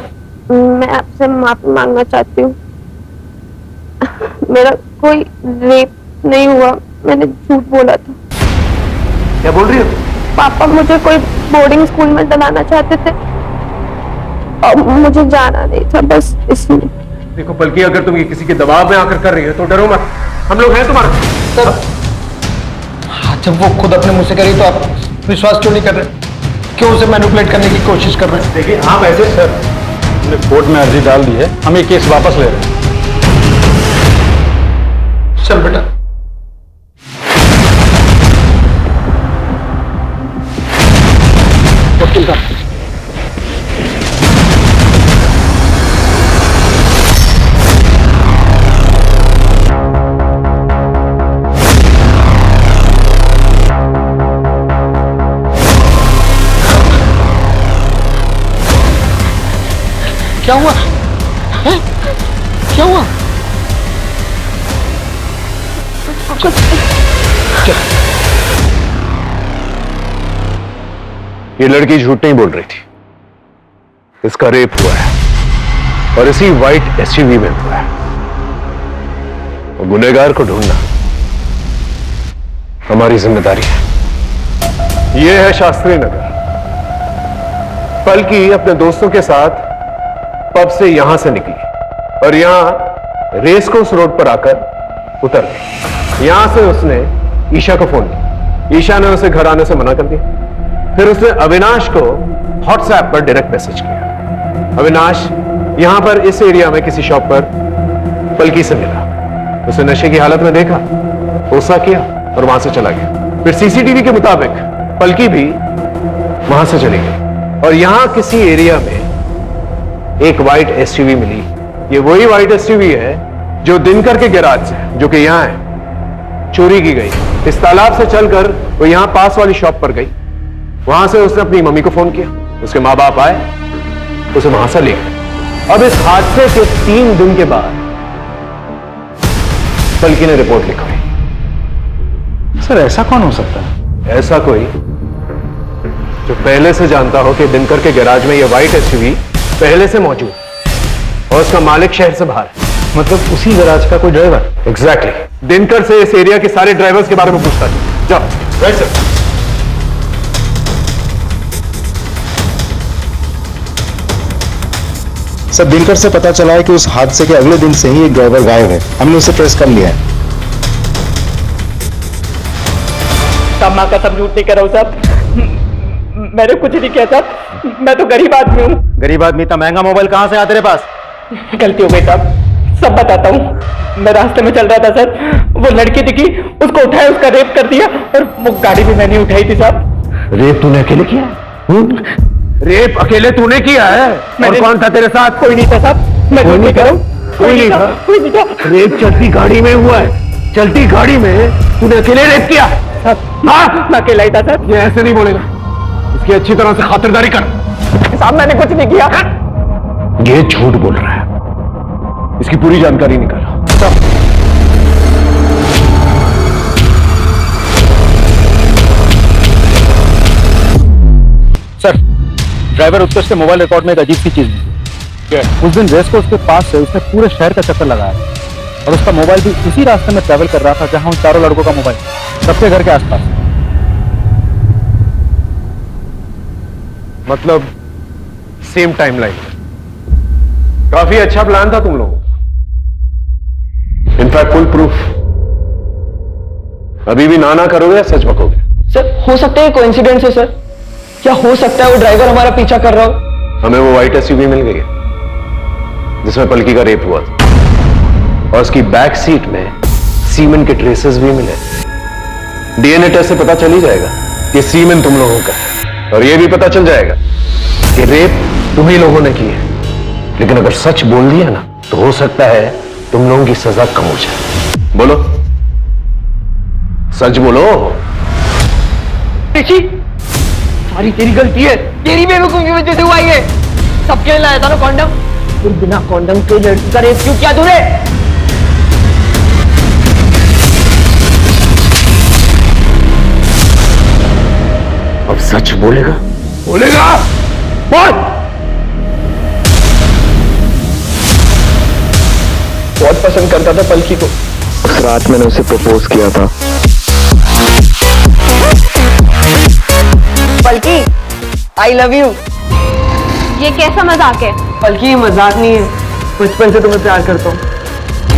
मैं आपसे माफी मांगना चाहती हूँ। मेरा कोई रेप नहीं हुआ, मैंने झूठ बोला था। क्या बोल रही हो? पापा मुझे कोई बोर्डिंग स्कूल में डलाना चाहते थे और मुझे जाना नहीं था, बस इसलिए। देखो पलकी, अगर तुम ये किसी के दबाव में आकर कर रही हो तो डरो मत, हम लोग हैं तुम्हारे साथ। जब वो खुद अपने मुंह से करी तो आप विश्वास क्यों नहीं कर रहे? क्यों उसे मैनिपुलेट करने की कोशिश कर रहे हैं? देखिए हाँ वैसे सर हमने कोर्ट में अर्जी डाल दी है, हम ये केस वापस ले रहे हैं। चल बेटा। वकील साहब, क्या हुआ? हैं? क्या हुआ? ये लड़की झूठ नहीं बोल रही थी। इसका रेप हुआ है और इसी व्हाइट एसयूवी में हुआ है। और गुनहगार को ढूंढना हमारी जिम्मेदारी है। यह है शास्त्री नगर। पलकी अपने दोस्तों के साथ पब से यहां से निकली और यहां रेस कोर्स रोड पर आकर उतर गई। यहां से उसने ईशा को फोन किया। ईशा ने उसे घर आने से मना कर दिया। फिर उसने अविनाश को व्हाट्सएप पर डायरेक्ट मैसेज किया। अविनाश यहां पर इस एरिया में किसी शॉप पर पलकी से मिला। उसे नशे की हालत में देखा, गुस्सा किया और वहां से चला गया। फिर सीसीटीवी के मुताबिक पलकी भी वहां से चली गई और यहां किसी एरिया में एक व्हाइट एसयूवी मिली। ये वही व्हाइट एसयूवी है जो दिनकर के गैराज से, जो कि यहां है, चोरी की गई। इस तालाब से चलकर वो यहां पास वाली शॉप पर गई। वहां से उसने अपनी मम्मी को फोन किया। उसके माँ बाप आए, उसे वहां से ले गए। अब इस हादसे के 3 दिन के बाद पलकी ने रिपोर्ट लिखवाई। सर ऐसा कौन हो सकता है? ऐसा कोई जो पहले से जानता हो कि दिनकर के गैराज में यह व्हाइट एसयूवी पहले से मौजूद और उसका मालिक शहर से बाहर है। मतलब उसी गैराज का कोई ड्राइवर? एग्जैक्टली। दिनकर से इस एरिया के सारे ड्राइवर्स के बारे में पूछता है। जाओ। Right sir. सर दिनकर से पता चला है कि उस हादसे के अगले दिन से ही एक ड्राइवर गायब है। हमने उसे ट्रेस कर लिया है। माँ का सब झूठ नहीं कर रहा हूँ साहब, मैंने कुछ नहीं किया साहब, मैं तो गरीब आदमी हूँ। गरीब आदमी इतना महंगा मोबाइल कहाँ से आया तेरे पास? गलती हो गई साहब, सब बताता हूँ। मैं रास्ते में चल रहा था सर, वो लड़की दिखी, उसको उठाया, उसका रेप कर दिया और वो गाड़ी भी मैंने उठाई थी साहब। रेप तूने अकेले किया? रेप अकेले तूने किया है? और कौन था तेरे साथ? कोई नहीं था साहब, मैं कोई नहीं था? कोई नहीं था? कोई नहीं था। रेप चलती गाड़ी में हुआ है। चलती गाड़ी में तूने अकेले रेप किया? हाँ, मैं अकेला ही था सर। ये ऐसे नहीं बोलेगा, इसकी अच्छी तरह से खातिरदारी कर। साहब मैंने कुछ नहीं किया। ये झूठ बोल रहा है, इसकी पूरी जानकारी निकालो। सर ड्राइवर उत्कर्ष के मोबाइल रिकॉर्ड में एक अजीब सी चीज मिली। उस दिन रेस कोर्स के पास से उसने पूरे शहर का चक्कर लगाया और उसका मोबाइल भी उसी रास्ते में ट्रैवल कर रहा था जहां उन चारों लड़कों का मोबाइल, सबके घर के आसपास। मतलब सेम टाइमलाइन। काफी अच्छा प्लान था तुम लोगों का। In fact full proof. अभी भी ना करोगे या सच बकोगे? सर हो सकता है कोइंसिडेंस है सर, क्या हो सकता है वो ड्राइवर हमारा पीछा कर रहा हो? हमें वो व्हाइट एसयूवी मिल गई है जिसमें पलकी का रेप हुआ था और उसकी बैक सीट में सीमेन के ट्रेसेस भी मिले। डीएनए टेस्ट से पता चल ही जाएगा कि सीमेन तुम लोगों का है और यह भी पता चल जाएगा कि रेप तुम ही लोगों ने की है। लेकिन अगर सच बोल दिया ना तो हो सकता है तुम लोगों की सजा कम हो जाए। बोलो, सच बोलो। सारी तेरी गलती है, तेरी बेवकूफी की वजह से हुआ ये सब। क्या लाया था ना कॉन्डम, फिर बिना कॉन्डम के लड़की का रेप क्यों किया तूने? अब सच बोलेगा? बोलेगा? बोल। बहुत पसंद करता था पलकी को। उस रात मैंने उसे प्रपोज किया था। पलकी, आई लव यू। ये कैसा मजाक है? पलकी ये मजाक नहीं है, बचपन से तुम्हें प्यार करता हूँ।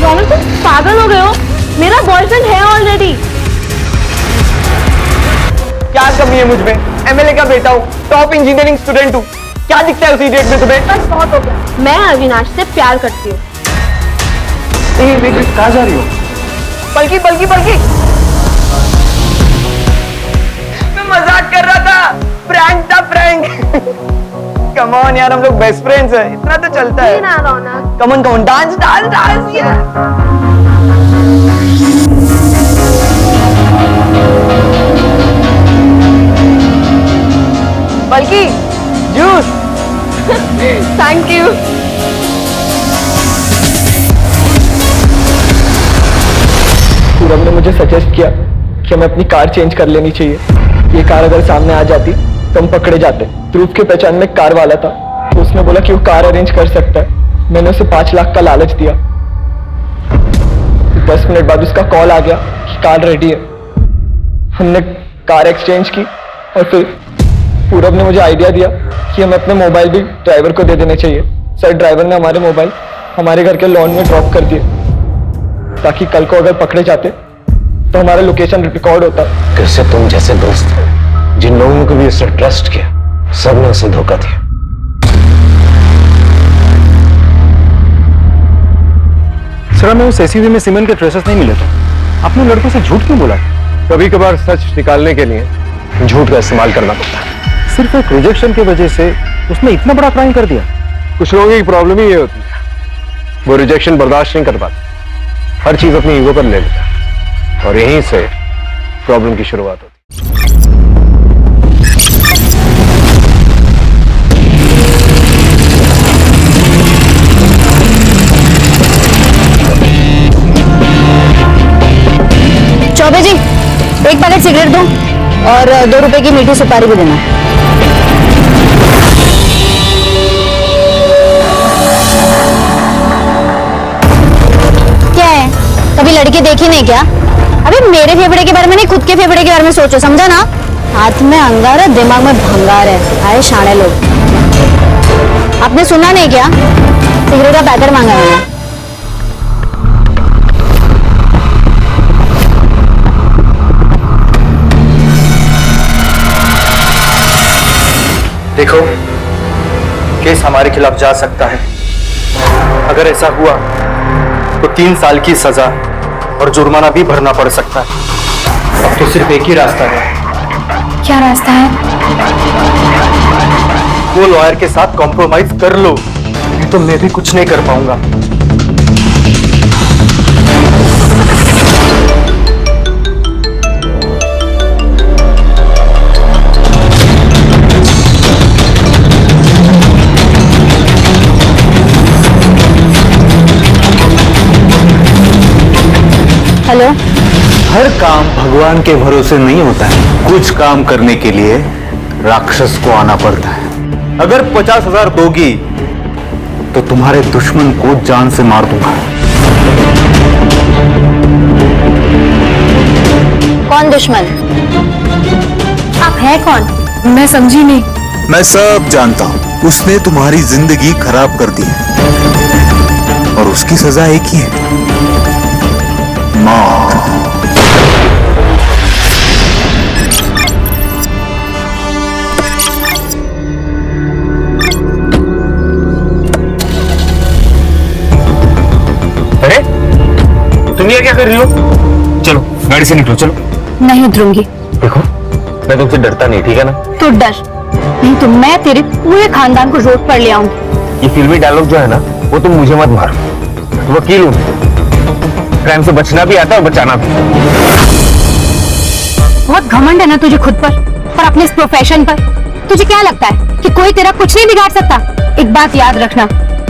रौनक तुम पागल हो गए हो? मेरा बॉयफ्रेंड है ऑलरेडी। क्या कमी है मुझ में? एमएलए का बेटा हूँ, टॉप इंजीनियरिंग स्टूडेंट हूँ। क्या दिखता है उस इडियट में तुम्हें? बस बहुत हो गया। मैं अविनाश से प्यार करती हूँ। कहाँ जा रही हो? बल्कि बल्कि बल्कि मैं मजाक कर रहा था, प्रैंक था प्रैंक। कम ऑन यार, हम लोग बेस्ट फ्रेंड्स हैं, इतना तो चलता है। ना Raunak, come on dance dance dance यार। बल्कि जूस। Thank you. पूरब ने मुझे सजेस्ट किया कि हमें अपनी कार चेंज कर लेनी चाहिए। ये कार अगर सामने आ जाती तो हम पकड़े जाते। ध्रुव के पहचान में एक कार वाला था, तो उसने बोला कि वो कार अरेंज कर सकता है। मैंने उसे 5 लाख का लालच दिया। 10 मिनट बाद उसका कॉल आ गया कि कार रेडी है। हमने कार एक्सचेंज की और फिर पूरब ने मुझे आइडिया दिया कि हमें अपने मोबाइल भी ड्राइवर को दे देने चाहिए। सर, ड्राइवर ने हमारे मोबाइल हमारे घर के लॉन में ड्रॉप कर दिए, ताकि कल को अगर पकड़े जाते तो हमारा लोकेशन रिकॉर्ड होता। कैसे तुम जैसे दोस्त जिन लोगों को भी उसने ट्रस्ट किया, सबने उसे धोखा दिया। सर, हमें उस एसयूवी में सीमेंट के ट्रेसेस नहीं मिले थे। आपने लड़कों से झूठ क्यों बोला? कभी कभार सच निकालने के लिए झूठ का इस्तेमाल करना पड़ता है। सिर्फ एक रिजेक्शन की वजह से उसने इतना बड़ा क्राइम कर दिया। कुछ लोगों की प्रॉब्लम ही ये होती है, वो रिजेक्शन बर्दाश्त नहीं कर पाते, हर चीज अपनी ईगो पर ले लेता है, और यहीं से प्रॉब्लम की शुरुआत होती है। चौबे जी, एक पैकेट सिगरेट दो और 2 रुपए की मीठी सुपारी भी देना। क्या है, कभी लड़की देखी नहीं क्या? अबे मेरे फेफड़े के बारे में नहीं, खुद के फेफड़े के बारे में सोचो, समझा ना? हाथ में अंगार है, दिमाग में भंगार है। आए शाणे लोग। आपने सुना नहीं क्या? सिगरेट का पैकेट मांगा मैंने। देखो, केस हमारे खिलाफ जा सकता है। अगर ऐसा हुआ तो 3 साल की सजा और जुर्माना भी भरना पड़ सकता है। अब तो सिर्फ एक ही रास्ता है। क्या रास्ता है? वो लॉयर के साथ कॉम्प्रोमाइज कर लो, नहीं तो मैं भी कुछ नहीं कर पाऊंगा। हेलो। हर काम भगवान के भरोसे नहीं होता है। कुछ काम करने के लिए राक्षस को आना पड़ता है। अगर 50,000 दोगी तो तुम्हारे दुश्मन को जान से मार दूंगा। कौन दुश्मन? आप है कौन? मैं समझी नहीं। मैं सब जानता हूँ। उसने तुम्हारी जिंदगी खराब कर दी है और उसकी सजा एक ही है, मौत। अरे तुम ये क्या कर रही हो? चलो गाड़ी से निकलो, चलो। नहीं उतरूंगी। देखो, मैं तुमसे डरता नहीं, ठीक है ना? तो डर नहीं तो मैं तेरे पूरे खानदान को रोड पर ले आऊंगी। ये फिल्मी डायलॉग जो है ना, वो तुम मुझे मत मारो। वकील हूं, क्राइम से बचना भी आता है और बचाना भी। बहुत घमंड है ना तुझे खुद पर और अपने इस प्रोफेशन पर। तुझे क्या लगता है कि कोई तेरा कुछ नहीं बिगाड़ सकता? एक बात याद रखना,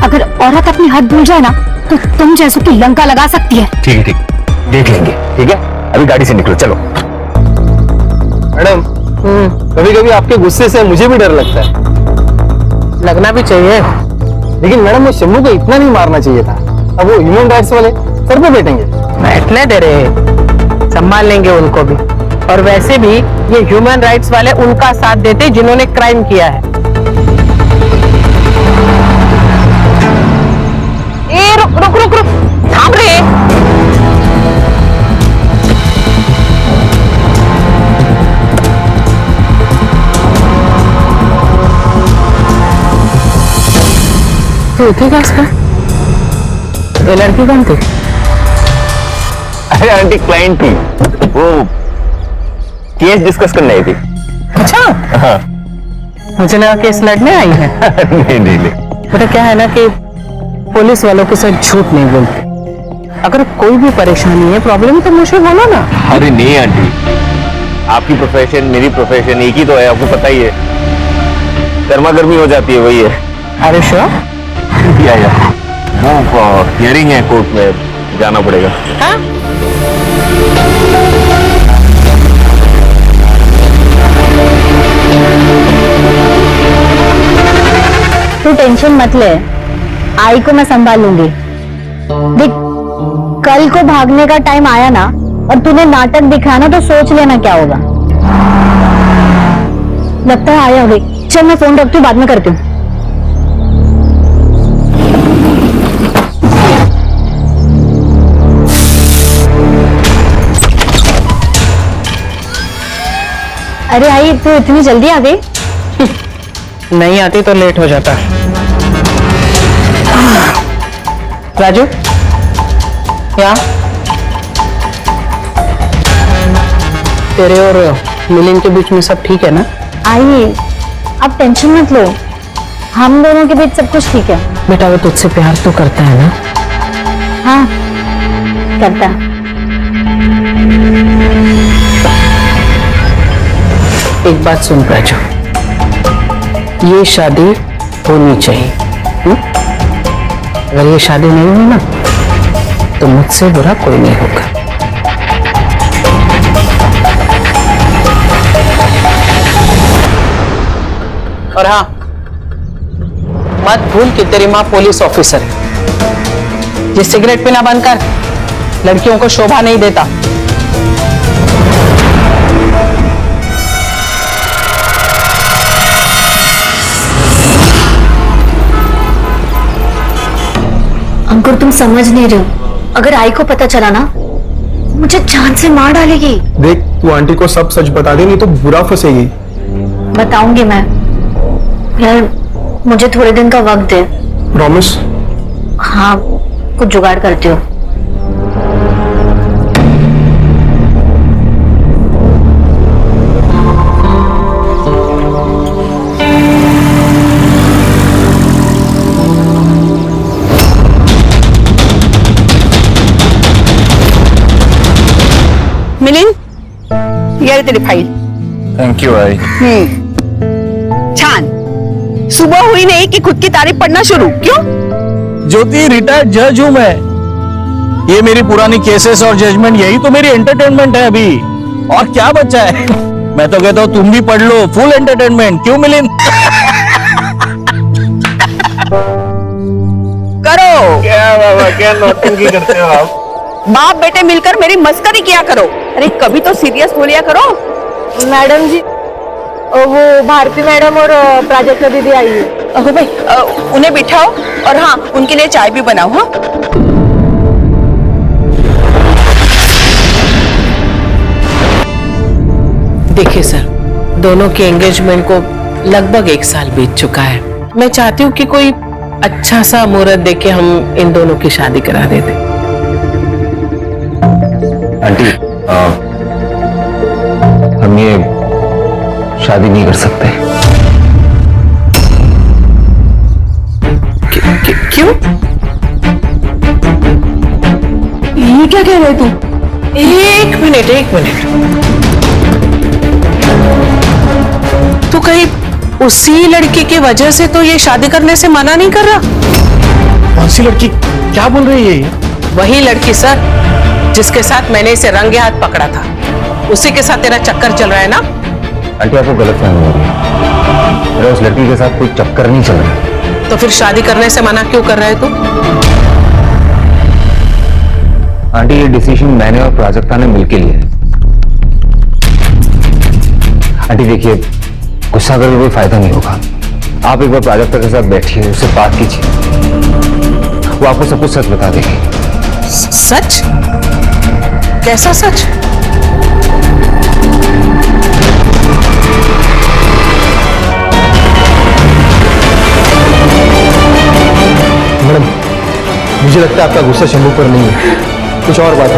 अगर औरत अपनी हद भूल जाए ना तो तुम जैसों की लंका लगा सकती है। ठीक है, ठीक, देख लेंगे, ठीक है? अभी गाड़ी से निकलो, चलो। मैडम, कभी कभी आपके गुस्से से मुझे भी डर लगता है। लगना भी चाहिए, लेकिन मैडम वो शंभू को इतना नहीं मारना चाहिए था। अब वो ह्यूमन राइट्स वाले सर पे बैठेंगे। बैठने दे रहे, संभाल लेंगे उनको भी। और वैसे भी ये ह्यूमन राइट्स वाले उनका साथ देते जिन्होंने क्राइम किया है। ए रुक रुक रुक रुक, थाम रे। उठेगा इसका? ये लड़की कौन थी? अरे आंटी क्लाइंट थी, वो केस डिस्कस करने आई थी। अच्छा, हाँ। मुझे लगा केस लड़ने आई है। नहीं। बेटा क्या है ना कि पुलिस वालों के साथ झूठ नहीं बोलते। अगर कोई भी परेशानी है, प्रॉब्लम तो मुझे बोलो ना। अरे नहीं आंटी, आपकी प्रोफेशन मेरी प्रोफेशन एक ही तो है, आपको पता ही है। गर्मा गर्मी हो जाती है, वही है। अरे श्योर? या वो हियरिंग है कोर्ट में, जाना पड़ेगा। हाँ? तू टेंशन मत ले, आई को मैं संभाल लूंगी। देख, कल को भागने का टाइम आया ना और तूने नाटक दिखाया ना, तो सोच लेना क्या होगा। लगता है आया होगी। चल मैं फोन रखती हूँ, बाद में करती हूँ। अरे आई, तू इतनी जल्दी आ गई? नहीं आती तो लेट हो जाता। राजू, क्या तेरे और मिलिंद के बीच में सब ठीक है ना? आई, आप टेंशन मत लो, हम दोनों के बीच सब कुछ ठीक है। बेटा वो तुझसे प्यार तो करता है ना? हाँ, करता। एक बात सुन राजू, ये शादी होनी चाहिए। अगर ये शादी नहीं हुई ना, तो मुझसे बुरा कोई नहीं होगा। और हाँ, मत भूल कि तेरी माँ पुलिस ऑफिसर है। ये सिगरेट पीना बंद कर, लड़कियों को शोभा नहीं देता। अंकुर, तुम समझ नहीं रहे हो। अगर आई को पता चला ना, मुझे जान से मार डालेगी। देख, तू आंटी को सब सच बता दे, नहीं तो बुरा फंसेगी। बताऊंगी मैं। यार, मुझे थोड़े दिन का वक्त दे। प्रॉमिस? हाँ, कुछ जुगाड़ करती हो। मिलिंद, ये है तेरी फाइल। थैंक यू आई। छान, सुबह हुई नहीं कि खुद की तारीफ पढ़ना शुरू। क्यों? ज्योति, रिटायर्ड जज हूं मैं। ये मेरी पुरानी केसेस और जजमेंट, यही तो मेरी एंटरटेनमेंट है अभी। और क्या बचा है? मैं तो कहता हूँ तुम भी पढ़ लो, फुल एंटरटेनमेंट। क्यों मिलिंद? करो। क्या बाबा, क्या नौटंकी करते हो आप? बाप बेटे मिलकर मेरी मस्करी किया करो। अरे कभी तो सीरियस बोलिया करो। मैडम जी, वो भारती मैडम और प्राजक्ता दीदी आई है। अहो भाई, उन्हें बिठाओ और हाँ, उनके लिए चाय भी बनाओ। हाँ, देखिए सर, दोनों के एंगेजमेंट को लगभग 1 साल बीत चुका है। मैं चाहती हूँ कि कोई अच्छा सा मुहूर्त देके हम इन दोनों की शादी करा देते। आंटी, हम ये शादी नहीं कर सकते। क्यों? ये क्या कह रहे तू? एक मिनट। तू कहीं उसी लड़की की वजह से तो ये शादी करने से मना नहीं कर रहा? कौन सी लड़की? क्या बोल रही है ये? वही लड़की सर, जिसके साथ मैंने इसे रंगे हाथ पकड़ा था। उसी के साथ तेरा चक्कर चल रहा है ना? आंटी, आपको गलतफहमी हो रही है। मेरा उस लड़की के साथ कोई चक्कर नहीं चल रहा। तो फिर शादी करने से मना क्यों कर रहा है तू? आंटी, ये डिसीजन मैंने और प्राजक्ता ने मिलकर लिया है। आंटी देखिए, गुस्सा करके कोई फायदा नहीं होगा। आप एक बार प्राजक्ता के साथ बैठिए, उससे बात कीजिए, वो आपको सब कुछ सच बता देगी। सच? कैसा सच? मुझे लगता है आपका गुस्सा शंभू पर नहीं है, कुछ और बात है।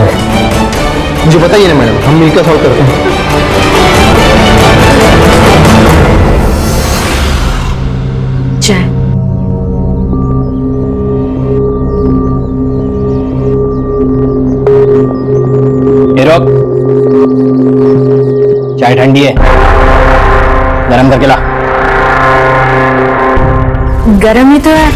मुझे बताइए ना मैडम, हम मिलकर सॉल्व करते हैं। चाय। चाय ठंडी है, गरम करके ला। गरम ही तो है।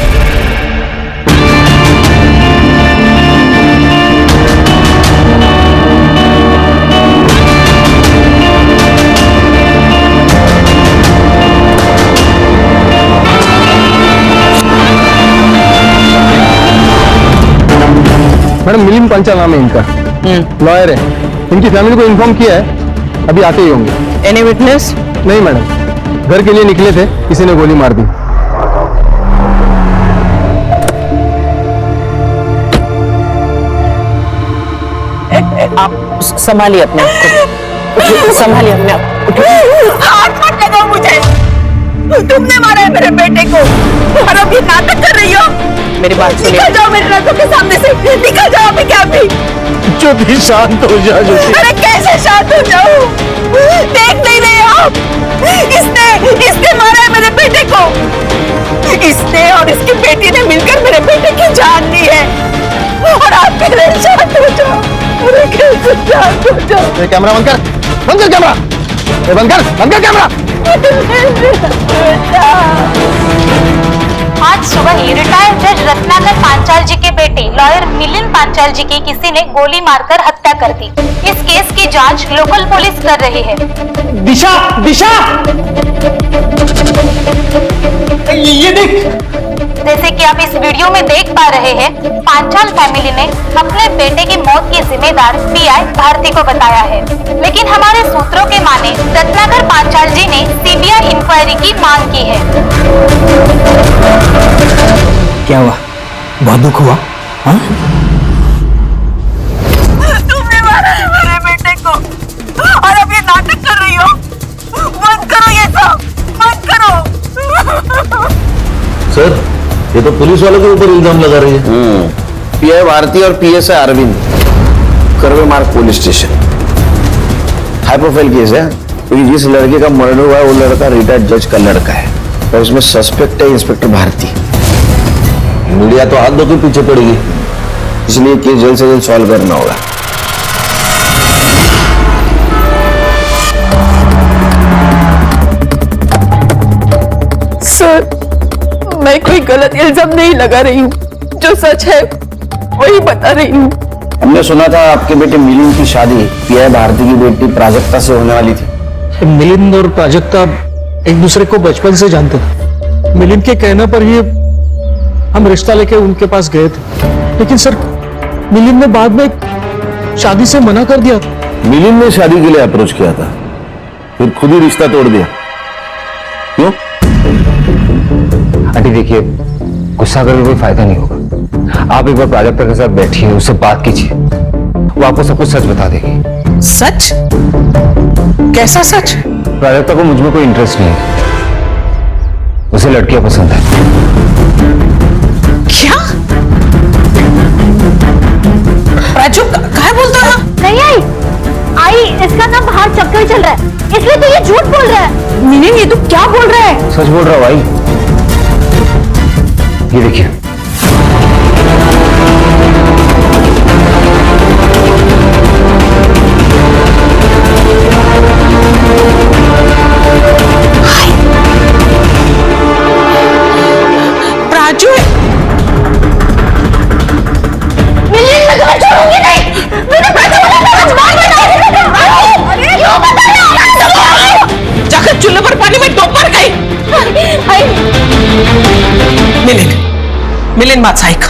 मैडम मिलिंद पंचाल नाम है इनका, लॉयर है। इनकी फैमिली को इन्फॉर्म किया है, अभी आते ही होंगे। Any witness? नहीं मैडम, घर के लिए निकले थे, किसी ने गोली मार दी। आप संभालिए अपने आप को, संभालिए अपने आप को। हाथ मत लगाओ मुझे, तुमने मारा है मेरे बेटे को और अब ये नाटक कर रही हो। मेरी बात सुनिए। निकल जाओ मेरे नजरों के सामने से, निकल जाओ अभी क्या अभी। ज्योति शांत हो जा ज्योति। अरे कैसे शांत हो जाऊं? देख नहीं रहे आप? इसने मारा है मेरे बेटे को। इसने और इसकी बेटी ने मिलकर मेरे बेटे की जान ली है और आप कह रहे हैं शांत हो जाओ। अरे कैसे शांत हो जाओ? कैमरा बंद कर, बंद कर कैमरा, बंद कर कैमरा। आज सुबह ही रिटायर्ड जज रत्नाकर पांचाल जी के बेटे लॉयर मिलिंद पांचाल जी की किसी ने गोली मारकर हत्या कर दी। इस केस की जांच लोकल पुलिस कर रही है। दिशा, दिशा, ये देख। जैसे कि आप इस वीडियो में देख पा रहे हैं, पांचाल फैमिली ने अपने बेटे की मौत की जिम्मेदार पीआई भारती को बताया है, लेकिन हमारे सूत्रों के माने रत्नाकर पांचाल जी ने सीबीआई इंक्वायरी की मांग की है। क्या हुआ? बहुत दुख हुआ? हाँ? तुमने मारा है मेरे बेटे को और अब ये नाटक कर रही हो। बंद करो ये सब, बंद करो। सर, ये तो पुलिस वालों के ऊपर इल्जाम लगा रही है। पीआई भारती और पीएसआई अरविंद, करवे मार्ग police station. High profile case है क्योंकि जिस लड़के का मर्डर हुआ है वो लड़का रिटायर्ड जज का लड़का है और उसमें सस्पेक्ट है इंस्पेक्टर भारती। मीडिया तो हाथ धो के पीछे पड़ेगी, इसलिए केस जल्द से जल्द सॉल्व करना होगा। सर, मैं कोई गलत इल्जाम नहीं लगा रही हूँ, जो सच है वही बता रही हूँ। हमने सुना था आपके बेटे मिलिंद की शादी पीआई भारती की बेटी प्राजक्ता से होने वाली थी। मिलिंद और प्राजक्ता एक दूसरे को बचपन से जानते थे। मिलिंद के कहने पर ही हम रिश्ता लेके उनके पास गए थे, लेकिन सर मिलिंद ने बाद में शादी से मना कर दिया। मिलिंद ने शादी के लिए अप्रोच किया था, फिर खुद ही रिश्ता तोड़ दिया। क्यों? आंटी देखिए, गुस्सा करके कोई फायदा नहीं होगा। आप एक बार प्राजक्ता के साथ बैठिए, उससे बात कीजिए, वो आपको सब कुछ सच बता देगी। सच? कैसा सच? प्राजक्ता को मुझ में कोई इंटरेस्ट नहीं है, उसे लड़कियां पसंद है। क्या? राजू क्या बोलता है? नहीं आई, इसका ना बाहर चक्कर चल रहा है, इसलिए तो ये झूठ बोल रहा है। मीनिंग ये तो क्या बोल रहा है? सच बोल रहा भाई। ये देखिए, राजू जाकर चूल्हे पर पानी में डूब मर गई। मिलिंद बात सही का।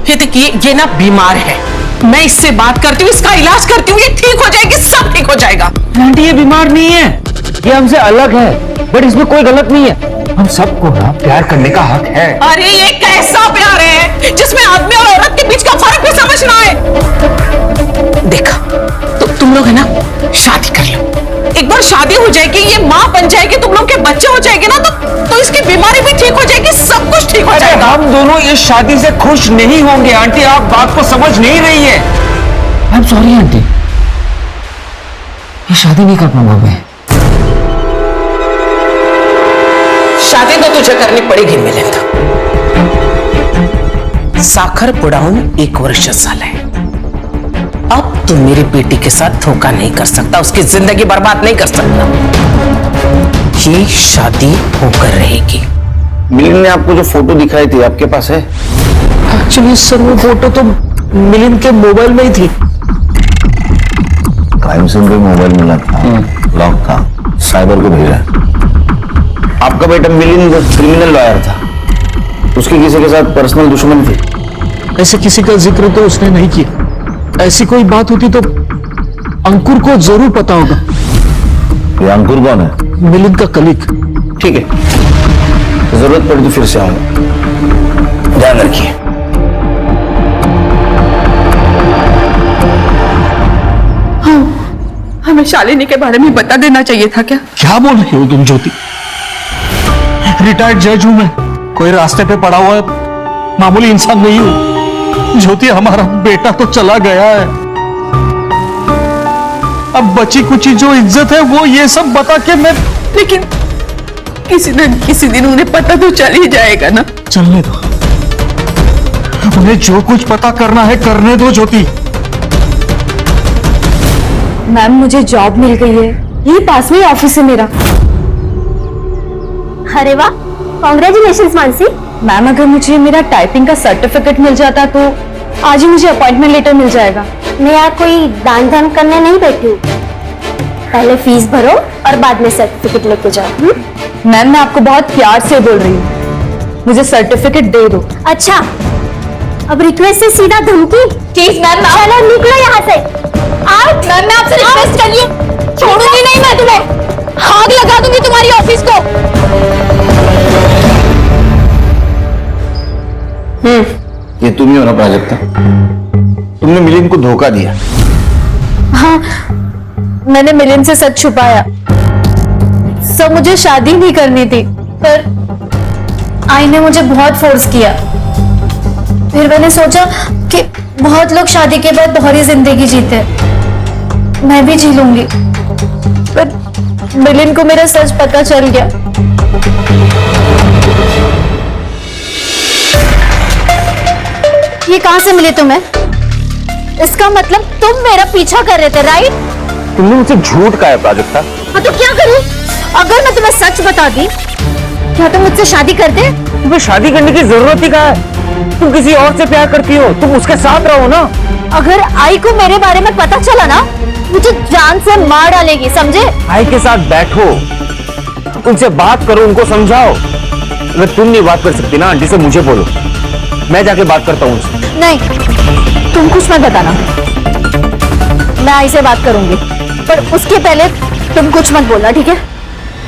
ये देखिए, ये ना बीमार है, मैं इससे बात करती हूँ, इसका इलाज करती हूँ, ये ठीक हो जाएगी, सब ठीक हो जाएगा। आंटी ये बीमार नहीं है, ये हमसे अलग है, बट इसमें कोई गलत नहीं है। हम सबको ना प्यार करने का हक है। अरे ये कैसा प्यार है जिसमें आदमी और औरत के बीच का फर्क भी समझना है। देखा तो तुम लोग है ना, शादी कर लो, एक बार शादी हो जाएगी, ये माँ बन जाएगी, तुम लोग के बच्चे हो जाएंगे ना, तो इसकी बीमारी भी ठीक हो जाएगी, सब कुछ ठीक हो जाएगा। हम दोनों इस शादी से खुश नहीं होंगे। आंटी आप बात को समझ नहीं रही है। आई एम सॉरी आंटी, ये शादी नहीं कर पाऊंगा मैं। शादी तो तुझे करनी पड़ेगी मिलिंद। साखर पुड़ाउन 1 वर्ष झालंय। अब तू मेरी बेटी के साथ धोखा नहीं कर सकता, उसकी जिंदगी बर्बाद नहीं कर सकता। ये शादी होकर रहेगी। मिलिंद ने आपको जो फोटो दिखाई थी आपके पास है? एक्चुअली सर वो फोटो तो मिलिंद के मोबाइल में ही थी। क्राइम सीन पे मोबाइल मिला था, लॉक था, साइबर को भेजा। आपका बेटा मिलिंद क्रिमिनल लॉयर था, उसकी किसी के साथ पर्सनल दुश्मन थी? ऐसे किसी का जिक्र तो उसने नहीं किया। ऐसी कोई बात होती तो अंकुर को जरूर पता होगा। ये अंकुर कौन है? मिलिंद का कलीग। ठीक है, जरूरत पड़ी तो फिर से आऊंगा, ध्यान रखिए। हमें शालिनी के बारे में बता देना चाहिए था क्या? क्या बोल रही हो तुम ज्योति? रिटायर्ड जज हूं मैं, कोई रास्ते पे पड़ा हुआ मामूली इंसान नहीं हूं। ज्योति हमारा बेटा तो चला गया है, अब बची कुची जो इज्जत है वो ये सब बता के मैं। लेकिन किसी दिन उन्हें पता तो चल ही जाएगा ना। चलने दो, उन्हें जो कुछ पता करना है करने दो ज्योति। मैम मुझे जॉब मिल गई है, यही पास में ऑफिस है मेरा। अरे वाह, कांग्रेचुलेशंस मानसी। मैम अगर मुझे मेरा टाइपिंग का सर्टिफिकेट मिल जाता तो आज ही मुझे अपॉइंटमेंट लेटर मिल जाएगा। मैं यहाँ कोई दान धर्म करने नहीं बैठी हूँ, पहले फीस भरो और बाद में सर्टिफिकेट लेके जाओ। मैम मैं आपको बहुत प्यार से बोल रही हूँ, मुझे सर्टिफिकेट दे दो। अच्छा, अब रिक्वेस्ट से सीधा धमकी? प्लीज मैम, चलो निकलो यहाँ से। मैम मैं आपसे रिक्वेस्ट कर रही हूँ, छोड़ूंगी नहीं मैं तुम्हें, आग लगा दूंगी तुम्हारी ऑफिस को। ये तुम ही हो ना प्राजक्ता? तुमने मिलिंद को धोखा दिया। हाँ, मैंने मिलिंद से सच छुपाया। सब मुझे शादी नहीं करनी थी, पर आई ने मुझे बहुत फोर्स किया। फिर मैंने सोचा कि बहुत लोग शादी के बाद दोहरी जिंदगी जीते हैं, मैं भी जी लूंगी। पर मिलिंद को मेरा सच पता चल गया। ये कहां से मिले तुम्हें? इसका मतलब तुम मेरा पीछा कर रहे थे, राइट? तुमने मुझसे झूठ कहा है प्राजक्ता। हाँ तो क्या करूं? अगर मैं तुम्हें सच बता दी, क्या तुम मुझसे शादी करते? तुम्हें शादी करने की जरूरत ही कहाँ है? तुम किसी और से प्यार करती हो, तुम उसके साथ रहो ना। अगर आई को मेरे बारे में पता चला ना, मुझे जान से मार डालेगी, समझे? आई के साथ बैठो, उनसे बात करो, उनको समझाओ। अगर तुम नहीं बात कर सकती ना, आंटी से मुझे बोलो, मैं जाके बात करता हूँ उनसे। नहीं, तुम कुछ मत बताना, मैं आई से बात करूंगी, पर उसके पहले तुम कुछ मत बोलना, ठीक है?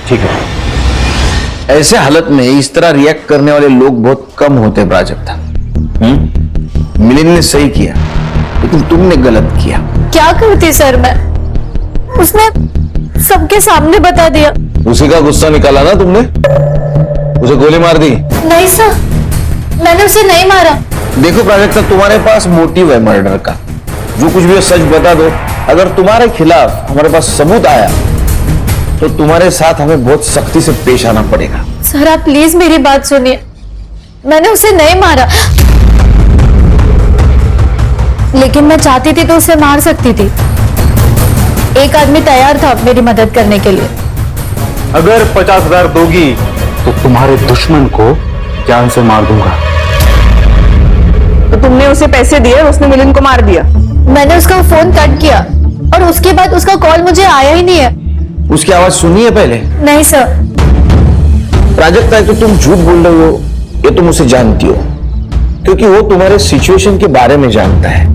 ठीक है। ऐसे हालत में इस तरह रिएक्ट करने वाले लोग बहुत कम होते हैं प्राजक्ता। मिलिंद ने सही किया, लेकिन तुमने गलत किया। क्या करती सर मैं? उसने सबके सामने बता दिया। उसी का गुस्सा निकाला ना तुमने, उसे गोली मार दी? नहीं सर, मैंने उसे नहीं मारा। देखो प्राजक्ता, तुम्हारे पास मोटिव है मर्डर का, जो कुछ भी सच बता दो। अगर तुम्हारे खिलाफ हमारे पास सबूत आया तो तुम्हारे साथ हमें बहुत सख्ती से पेश आना पड़ेगा। सर आप प्लीज मेरी बात सुनिए, मैंने उसे नहीं मारा, लेकिन मैं चाहती थी तो उसे मार सकती थी। एक आदमी तैयार था मेरी मदद करने के लिए। अगर 50,000 दोगी तो तुम्हारे दुश्मन को जान से मार दूंगा। तो तुमने उसे पैसे दिए, उसने मिलिंद को मार दिया? मैंने उसका फोन कट किया और उसके बाद उसका कॉल मुझे आया ही नहीं है। उसकी आवाज सुनी है पहले? नहीं सर। प्राजक्ता, तो तुम झूठ बोल रहे हो, ये तुम उसे जानती हो, क्योंकि वो तुम्हारे सिचुएशन के बारे में जानता है।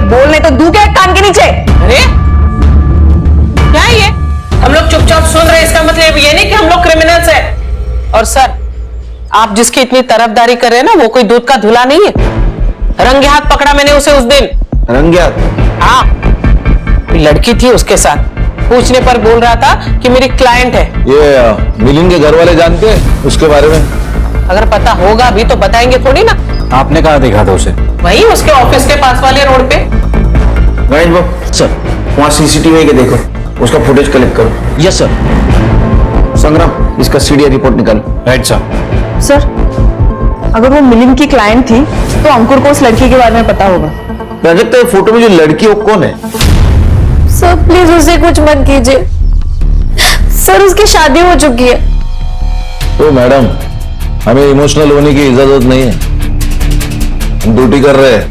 बोलने तो दू क्या कान के नीचे? अरे क्या है ये? हम लोग चुपचाप सुन रहे हैं, इसका मतलब ये नहीं कि हम लोग क्रिमिनल्स हैं। और सर, आप जिसकी इतनी तरफदारी कर रहे हैं ना, वो कोई दूध का धुला नहीं है। रंगे हाथ पकड़ा मैंने उसे उस दिन। रंगे हाथ? हाँ, कोई लड़की थी उसके साथ, पूछने पर बोल रहा था कि मेरी क्लाइंट है। ये मिलिंद के घर वाले जानते हैं उसके बारे में? अगर पता होगा भी तो बताएंगे थोड़ी ना। आपने कहा देखा था उसे? वही उसके ऑफिस के पास वाले रोड पे। गणेश बाबू सर, वहाँ सीसीटीवी के देखो, उसका फुटेज कलेक्ट करो। Yes sir. संग्राम, इसका सीडीआई रिपोर्ट निकाल। Right sir. सर, अगर वो मिलिंद की क्लाइंट थी तो अंकुर को उस लड़की के बारे में पता होगा। प्राजक्ता, ये फोटो में जो लड़की वो कौन है? सर प्लीज उसे कुछ मत कीजिए सर, उसकी शादी हो चुकी है। तो मैडम, हमें इमोशनल होने की इजाजत नहीं है, हम ड्यूटी कर रहे हैं।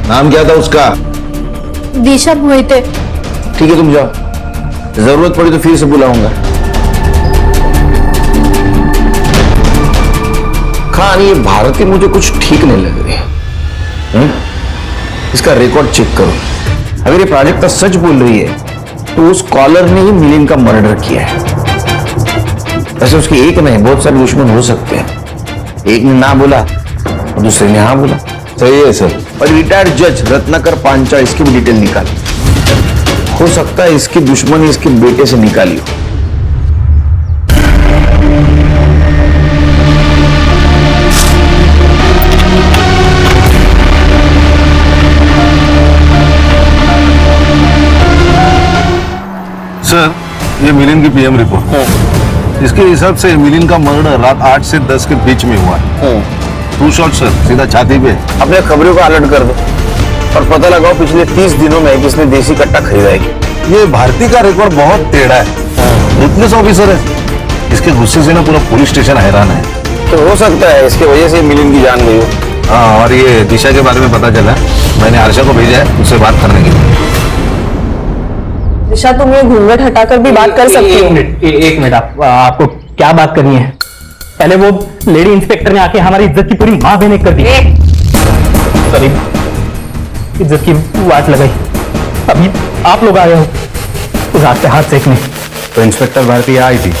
नाम क्या था उसका? दिशा मोहिते। ठीक है, तुम जाओ, जरूरत पड़ी तो फिर से बुलाऊंगा। खान, ये भारती मुझे कुछ ठीक नहीं लग रही है। इसका रिकॉर्ड चेक करो, अगर ये प्राजक्ता सच बोल रही है तो उस कॉलर ने ही मिलिंद का मर्डर किया है। वैसे उसके एक नहीं, बहुत सारे दुश्मन हो सकते हैं। एक ने ना बोला और दूसरे ने हाँ बोला। सही है सर। और रिटायर्ड जज रत्नाकर पांचा, इसकी भी डिटेल निकाल। हो सकता है इसकी दुश्मनी इसके बेटे से निकाली हो। सर, ये मिलिंद की पीएम रिपोर्ट। इसके हिसाब से मिलिंद का मर्डर रात 8 से 10 के बीच में हुआ है। 2 शॉट सर, सीधा छाती पे। अपने खबरों को अलर्ट कर दो और पता लगाओ पिछले 30 दिनों में किसने देसी कट्टा खरीदा है। ये भारती का रिकॉर्ड बहुत टेढ़ा है। विटनेस ऑफिसर है, इसके गुस्से से ना पूरा पुलिस स्टेशन हैरान है। तो हो सकता है इसके वजह से मिलिंद की जान गई हो। हाँ, और ये दिशा के बारे में पता चला, मैंने आरशा को भेजा है उससे बात करने के लिए। दिशा, तुम ये घूंघट हटाकर भी बात कर सकती हो। एक मिनट, आपको क्या बात करनी है? पहले वो लेडी इंस्पेक्टर ने आके हमारी इज्जत की पूरी माँ बहन कर दी। सॉरी, इज्जत की वाट लगाई। अभी आप लोग आए हो उस हाथ पे हाथ सेकने। तो इंस्पेक्टर भारती आई थी?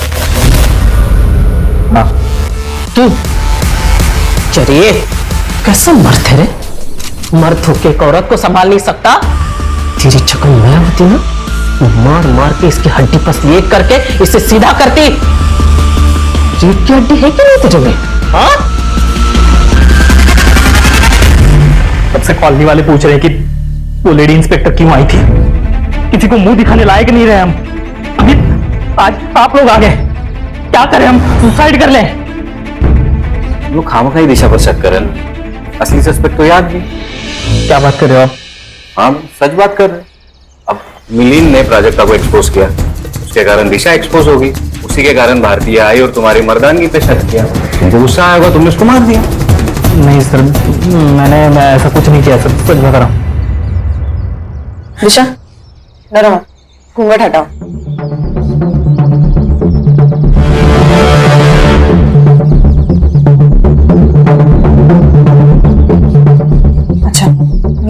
हाँ। तू चलिए, कैसे मर्द है रे? मर्द होके एक औरत को संभाल नहीं सकता? तेरी चक्कर मैं होती ना, मार मार के इसकी हड्डी पसली एक करके इसे सीधा करती। रीढ़ की हड्डी है कि नहीं तुझे में? हाँ? सबसे कॉलोनी वाले पूछ रहे हैं कि वो लेडी इंस्पेक्टर क्यों आई थी। किसी को मुंह दिखाने लायक नहीं रहे हम। अभी आज आप लोग आ गए, क्या करें हम? सुसाइड कर लें? वो खामखा ही दिशा पर शक कर रहे हैं, असली सस्पेक्ट तो याद नहीं। क्या बात कर रहे हो आप? हाँ, सच बात कर रहे हैं। अब मिलिंद ने प्राजक्ता को एक्सपोज किया, उसके कारण दिशा एक्सपोज होगी, उसी के कारण भारतीय आई और तुम्हारी मर्दानगी पे शक किया। तुमको गुस्सा आया होगा, तुमने उसको मार दिया। नहीं सर, मैं ऐसा कुछ नहीं किया सर, सच बता रहा हूँ। दिशा, डरो मत, घूंघट हटाओ। अच्छा,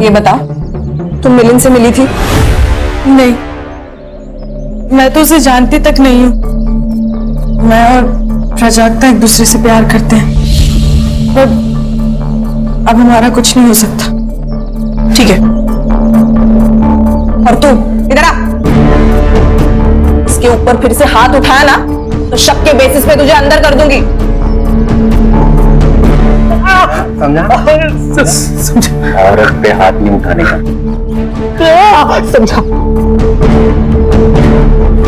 ये बताओ, तुम मिलिंद से मिली थी? नहीं, मैं तो उसे जानती तक नहीं हूँ। मैं और प्राजक्ता एक दूसरे से प्यार करते हैं, पर अब हमारा कुछ नहीं हो सकता। ठीक है, और तू इधर आ। इसके ऊपर फिर से हाथ उठाया ना तो शक के बेसिस पे तुझे अंदर कर दूंगी। समझा? औरत पे हाथ नहीं उठाने का। समझा?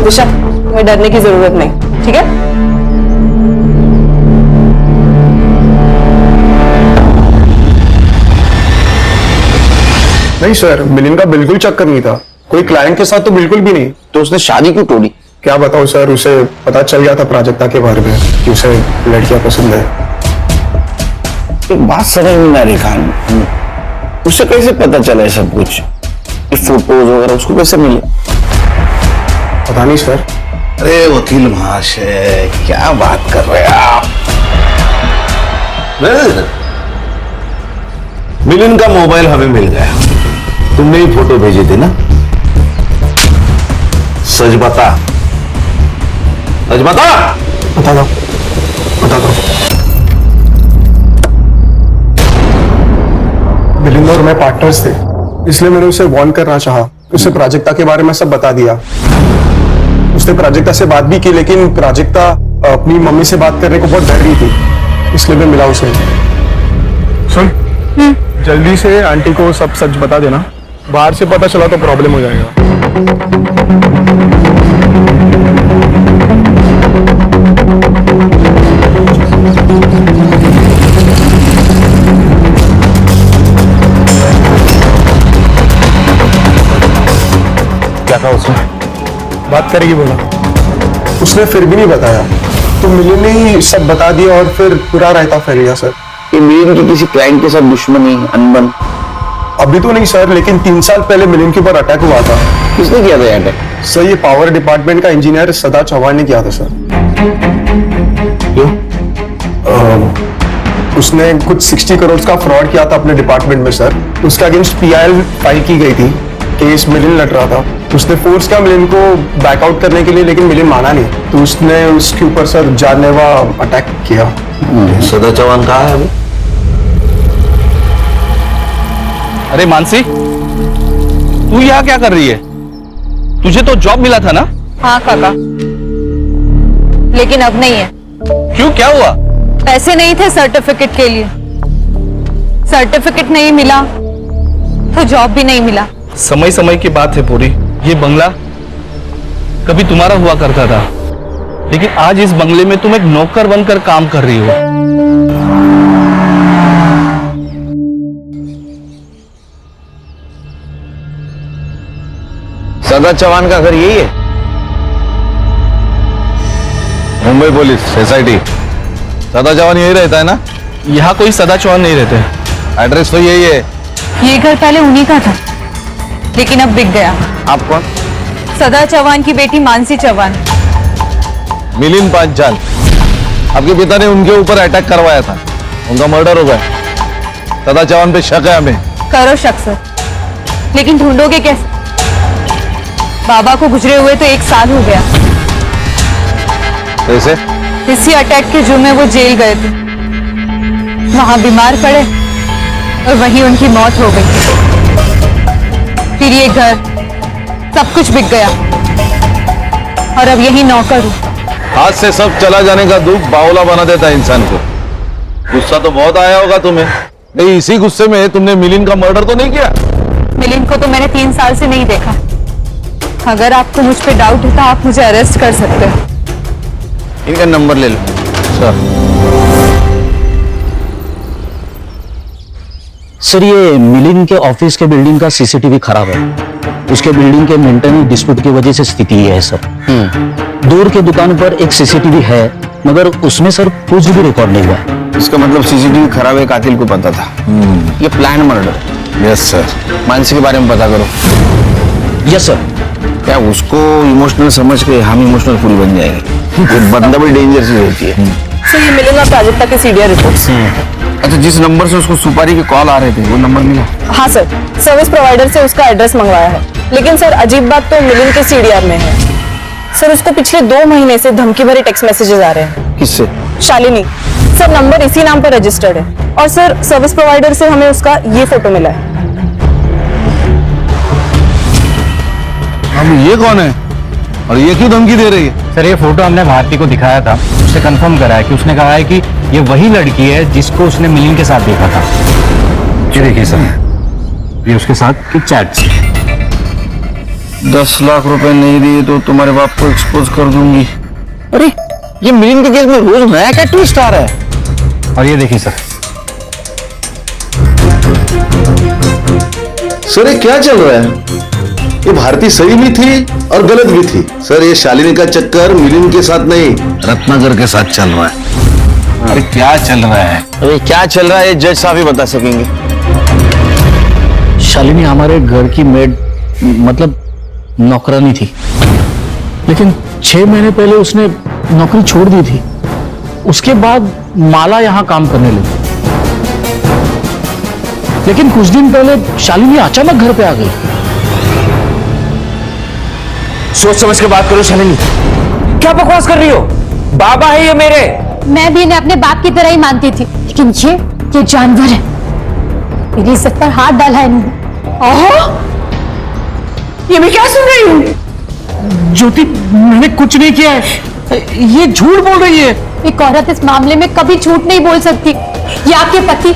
दिशा, तुम्हें डरने की जरूरत नहीं, ठीक है? नहीं सर, मिलिंद का बिल्कुल चक्कर नहीं था, कोई क्लाइंट के साथ तो बिल्कुल भी नहीं। तो उसने शादी क्यों तोड़ी? क्या बताऊं सर, उसे पता चल गया था प्राजक्ता के बारे में कि उसे लड़कियां पसंद है। एक बात समझ में ना रही खान, उससे कैसे पता चला है सब कुछ? फोटोज वगैरह उसको कैसे मिले? पता नहीं सर। अरे वकील महाशय, क्या बात कर रहे हैं आप? मिलिंद का मोबाइल हमें मिल गया, तुमने ही फोटो भेजी थी ना? सच बता, सच बता। बता दो, बता दो। मिलिंद और मैं पार्टनर्स थे, इसलिए मैंने उसे वार्न करना चाहा। उसे प्राजक्ता के बारे में सब बता दिया। उसने प्राजक्ता से बात भी की, लेकिन प्राजक्ता अपनी मम्मी से बात करने को बहुत डर रही थी। इसलिए मैं मिला उसे। सुन, जल्दी से आंटी को सब सच बता देना, बाहर से पता चला तो प्रॉब्लम हो जाएगा। क्या कहा उसने? बात करेगी बोला। उसने फिर भी नहीं बताया, तो मिलिन ने ही सब बता दिया और फिर पूरा रायता फैल गया सर। ये मिलिन की किसी क्लाइंट के साथ दुश्मनी, अनबन? अभी तो नहीं सर, लेकिन 3 साल पहले मिलिन के ऊपर अटैक हुआ था। किसने किया था अटैक? सर ये पावर डिपार्टमेंट का इंजीनियर सदा चौहान ने किया था सर। क्यों? उसने कुछ 60 करोड़ का फ्रॉड किया था अपने डिपार्टमेंट में सर। उसके अगेंस्ट PIL फाइल की गई थी, केस मिलिन लड़ रहा था। उसने फोर्स किया मिलिन को बैकआउट करने के लिए, लेकिन मिलिन माना नहीं, तो उसने उसके ऊपर सर जानलेवा अटैक किया। सदा चौहान कहाँ है अभी? अरे मानसी, तू यहाँ क्या कर रही है? तुझे तो जॉब मिला था ना? हाँ काका, लेकिन अब नहीं है। क्यों, क्या हुआ? पैसे नहीं थे सर्टिफिकेट के लिए, सर्टिफिकेट नहीं मिला तो जॉब भी नहीं मिला। समय समय की बात है पूरी। ये बंगला कभी तुम्हारा हुआ करता था, लेकिन आज इस बंगले में तुम एक नौकर बनकर काम कर रही हो। सदा चौहान का घर यही है? Mumbai police SIT। सदा चौहान यही रहता है ना? यहाँ कोई सदा चौहान नहीं रहते। एड्रेस तो यही है। ये घर पहले उन्हीं का था, लेकिन अब बिक गया। आप कौन? सदा चौहान की बेटी मानसी चौहान। मिलिन पांचाल, आपके पिता ने उनके ऊपर अटैक करवाया था, उनका मर्डर हो गया। सदा चौहान पे शक है हमें। करो शक सर, लेकिन ढूंढोगे कैसे? बाबा को गुजरे हुए तो 1 साल हो गया। कैसे? इसी अटैक के जुर्म में वो जेल गए थे, वहां बीमार पड़े और वहीं उनकी मौत हो गई। फिर ये घर, सब कुछ बिक गया और अब यही नौकर हूं। हाथ से सब चला जाने का दुख बावला बना देता है इंसान को। गुस्सा तो बहुत आया होगा तुम्हें, नहीं इसी गुस्से में तुमने मिलिन का मर्डर तो नहीं किया? मिलिन को तो मैंने 3 साल से नहीं देखा। अगर आपको मुझ पे डाउट है तो आप मुझे अरेस्ट कर सकते हो। इनका नंबर ले लो सर। ये मिलिन के ऑफिस के बिल्डिंग का CCTV खराब है। उसके बिल्डिंग के मेंटेनेंस डिस्प्यूट की वजह से स्थिति ये है सर। दूर के दुकान पर एक CCTV है, मगर उसमें सर कुछ भी रिकॉर्ड नहीं हुआ है। इसका मतलब CCTV खराब है, कातिल को पता था। ये plan murder. Yes sir. Mansi के बारे में पता करो। Yes sir. क्या उसको इमोशनल समझ के हम इमोशनल पूरी बन जाएंगे? ये बंदा बड़ी डेंजर चीज होती है। सर ये मिलेगा प्राजक्ता के CDR रिपोर्ट्स। अच्छा, जिस नंबर से उसको सुपारी के कॉल आ रहे थे वो नंबर मिला? हाँ सर, सर्विस प्रोवाइडर से उसका एड्रेस मंगवाया है, लेकिन सर अजीब बात तो मिलिन के CDR में है। सर उसको पिछले 2 महीने से धमकी भरे टेक्स्ट मैसेजेस आ रहे हैं। किससे? शालिनी। सर नंबर इसी नाम पर रजिस्टर्ड है और सर सर्विस प्रोवाइडर से हमें उसका ये फोटो मिला है। अब ये कौन है और ये क्यों धमकी दे रही है? सर ये फोटो हमने भारती को दिखाया था, उससे कंफर्म करा है कि उसने कहा है कि ये वही लड़की है जिसको उसने मिलिन के साथ देखा था। ये देखिए सर, ये उसके साथ की चैट्स। 10 लाख रुपए नहीं दिए तो तुम्हारे बाप को एक्सपोज कर दूंगी। अरे ये मिलिन के केस में रोज नया क्या ट्विस्ट आ रहा है। और ये देखिए सर। सर ये क्या चल रहा है? ये भारती सही भी थी और गलत भी थी। सर ये शालिनी का चक्कर मिलिन के साथ नहीं, रत्नाकर के साथ चल रहा है। अरे क्या चल रहा है? अरे क्या चल रहा है जज साहब ही बता सकेंगे। शालिनी हमारे घर की मेड, मतलब नौकरानी थी, लेकिन 6 महीने पहले उसने नौकरी छोड़ दी थी। उसके बाद माला यहाँ काम करने लगी, लेकिन कुछ दिन पहले शालिनी अचानक घर पे आ गई। सोच समझ के बात करो शालिनी, क्या बकवास कर रही हो? बाबा है ये मेरे। मैं भी इन्हें अपने बाप की तरह ही मानती थी, लेकिन ये जानवर है। मेरी इज्जत पर हाथ डाला है इन्होंने। ये मैं क्या सुन रही हूँ? ज्योति मैंने कुछ नहीं किया है, ये झूठ बोल रही है। एक औरत इस मामले में कभी झूठ नहीं बोल सकती। ये आपके पति,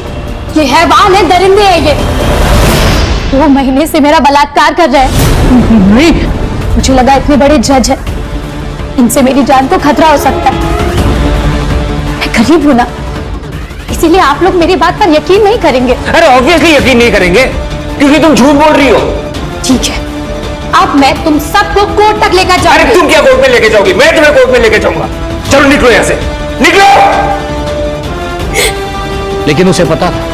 ये हैवान है, दरिंदे है ये। 2 महीने से मेरा बलात्कार कर रहे हैं। नहीं, मुझे लगा इतने बड़े जज है, इनसे मेरी जान को खतरा हो सकता है। मैं गरीब हूं ना, इसीलिए आप लोग मेरी बात पर यकीन नहीं करेंगे। अरे ऑब्वियसली यकीन नहीं करेंगे, क्योंकि तुम झूठ बोल रही हो। ठीक है, अब मैं तुम सबको कोर्ट तक लेकर जाऊंगी। अरे तुम क्या कोर्ट में लेके जाओगी? मैं तुम्हें कोर्ट में लेके जाऊंगा। चलो निकलो यहाँ से, निकलो। लेकिन उसे पता था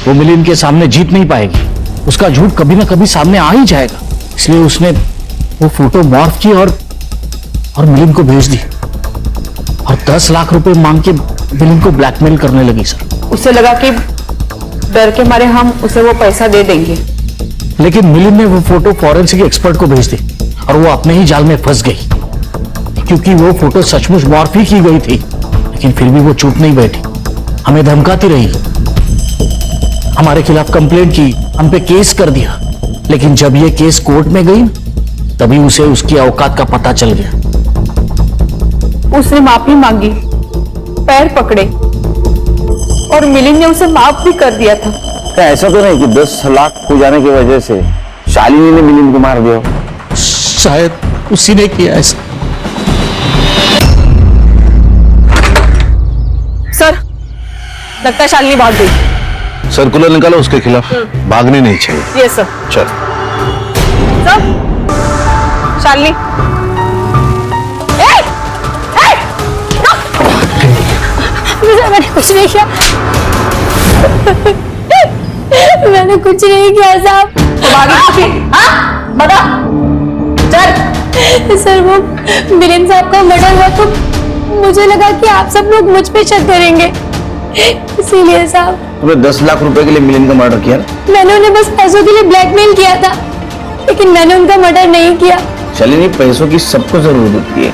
वो मिलिंद के सामने जीत नहीं पाएगी, उसका झूठ कभी ना कभी सामने आ ही जाएगा। इसलिए उसने वो फोटो मॉर्फ की और मिलिंद को भेज दी और 10 लाख रुपए मांग के मिलिंद को ब्लैकमेल करने लगी। सर, उसे लगा कि डर के मारे हम उसे वो पैसा दे देंगे, लेकिन मिलिंद ने वो फोटो फॉरेंसिक एक्सपर्ट को भेज दी और वो अपने ही जाल में फंस गई, क्योंकि वो फोटो सचमुच मॉर्फ ही की गई थी। लेकिन फिर भी वो चुप नहीं बैठी, हमें धमकाती रही, हमारे खिलाफ कंप्लेंट की, हम पे केस कर दिया। लेकिन जब ये केस कोर्ट में गई तभी उसे उसकी औकात का पता चल गया। उसने माफी मांगी, पैर पकड़े और मिलिंद ने उसे माफ भी कर दिया था। क्या ऐसा तो नहीं कि 10 लाख हो जाने की वजह से शालिनी ने मिलिंद को मार दिया? शायद उसी ने किया ऐसा। सर, लगता है शालिनी भाग गई। सर्कुलर निकालो उसके खिलाफ, भागनी नहीं चाहिए। Yes sir. चल। सर, शालिनी। मैंने कुछ नहीं किया, मैंने कुछ नहीं किया साहब। बता। सर, वो मिलिंद साहब का मर्डर हुआ तो मुझे लगा कि आप सब लोग मुझ पे शक करेंगे, इसीलिए साहब। तुमने 10 लाख रुपए के लिए मिलिंद का मर्डर किया? मैंने उन्हें बस पैसों के लिए ब्लैकमेल किया था, लेकिन मैंने उनका मर्डर नहीं किया। शालिनी, पैसों की सबको जरूरत होती है।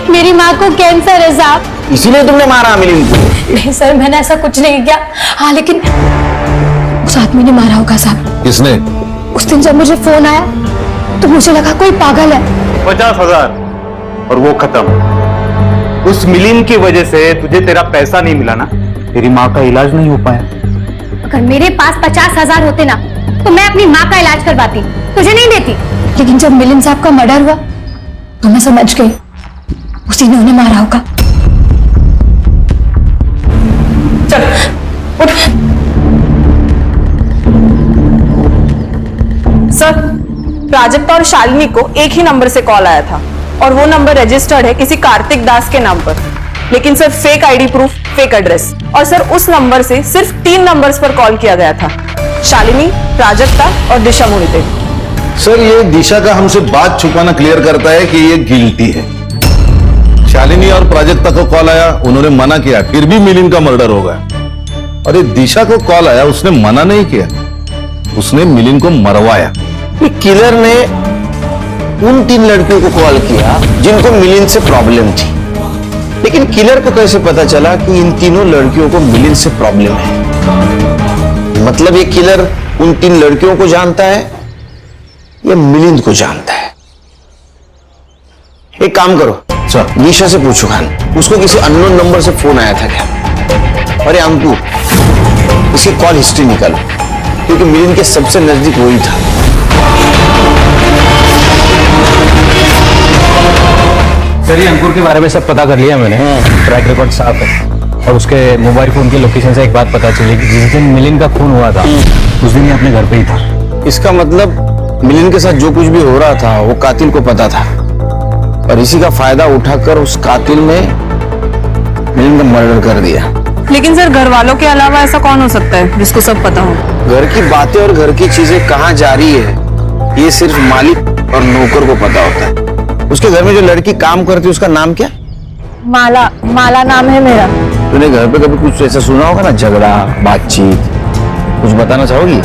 मेरी माँ को कैंसर है साहब, इसीलिए तुमने मारा मिलिंद को? नहीं सर, मैंने ऐसा कुछ नहीं किया। हाँ, लेकिन उस आदमी ने मारा होगा साहब। किसने? उस दिन जब मुझे फोन आया तो मुझे लगा कोई पागल है। 50,000 और वो खत्म। उस मिलिंद की वजह से तुझे तेरा पैसा नहीं मिला ना, तेरी माँ का इलाज नहीं हो पाया। अगर मेरे पास 50,000 होते ना तो मैं अपनी माँ का इलाज करवाती, तुझे नहीं देती। लेकिन जब मिलिंद साहब का मर्डर हुआ तो मैं समझ गई उसी ने उन्हें मारा होगा। चल, उठ। सर, प्राजक्ता और शालिनी को एक ही नंबर से कॉल आया था और वो नंबर रजिस्टर्ड है किसी कार्तिक दास के नाम पर, लेकिन sir fake ID proof, fake address. और सर उस नंबर से सिर्फ 3 नंबर्स पर कॉल किया गया था, शालिनी, प्राजक्ता और दिशा मोहिते। सर, ये दिशा का हमसे बात छुपाना क्लियर करता है कि ये गिल्टी है। शालिनी और प्राजक्ता को कॉल आया, उन्होंने मना किया, फिर भी मिलिंद का मर्डर हो गया। और ये दिशा को कॉल आया, उसने मना नहीं किया, उसने मिलिंद को मरवाया। किलर ने उन 3 लड़कियों को कॉल किया जिनको मिलिंद से प्रॉब्लम थी, लेकिन किलर को कैसे पता चला कि इन तीनों लड़कियों को मिलिंद से प्रॉब्लम है? मतलब ये किलर उन 3 लड़कियों को जानता है या मिलिंद को जानता है? एक काम करो सर, निशा से पूछो खान, उसको किसी अननोन नंबर से फोन आया था क्या? अरे अंकु, इसकी कॉल हिस्ट्री निकालो, क्योंकि मिलिंद के सबसे नजदीक वही था। सर, ये अंकुर के बारे में सब पता कर लिया मैंने, ट्रैक रिकॉर्ड साफ है। और उसके मोबाइल फोन की लोकेशन से एक बात पता चली कि जिस दिन मिलिंद का खून हुआ था उस दिन ही अपने घर पे ही था। इसका मतलब मिलिंद के साथ जो कुछ भी हो रहा था वो कातिल को पता था, और इसी का फायदा उठाकर उस कातिल ने मिलिंद का मर्डर कर दिया। लेकिन सर, घर वालों के अलावा ऐसा कौन हो सकता है जिसको सब पता हो? घर की बातें और घर की चीजें कहाँ जा रही है ये सिर्फ मालिक और नौकर को पता होता है। उसके घर में जो लड़की काम करती है उसका नाम क्या? माला। माला नाम है मेरा। तूने घर पे कभी कुछ ऐसा सुना होगा ना, झगड़ा, बातचीत, कुछ बताना चाहोगी?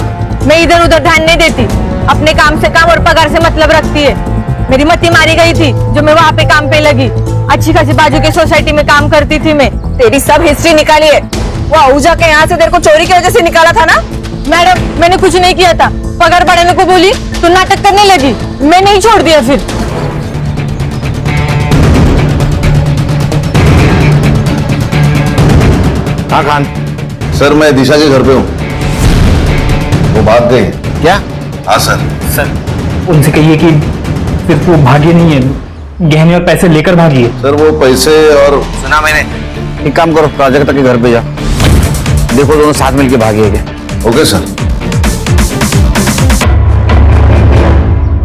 मैं इधर उधर ध्यान नहीं देती, अपने काम से काम और पगार से मतलब रखती है। मेरी मती मारी गई थी जो मैं वहाँ पे काम पे लगी, अच्छी खासी बाजू की सोसाइटी में काम करती थी मैं। तेरी सब हिस्ट्री निकाली है, वो आहूजा के यहाँ से तेरे को चोरी की वजह से निकाला था ना? मैडम, मैंने कुछ नहीं किया था, पगार बढ़ाने को बोली तो नाटक करने लगी, मैं नहीं छोड़ दिया फिर। हाँ खान सर, मैं दिशा के घर पे हूँ। वो भाग गई। क्या? हाँ सर। सर उनसे कहिए कि सिर्फ वो भागी नहीं है, गहने और पैसे लेकर भागी है। सर वो पैसे और सुना मैंने। एक काम करो, प्राजक्ता के घर पे जा, देखो दोनों साथ मिलके भागे हैं। Okay sir.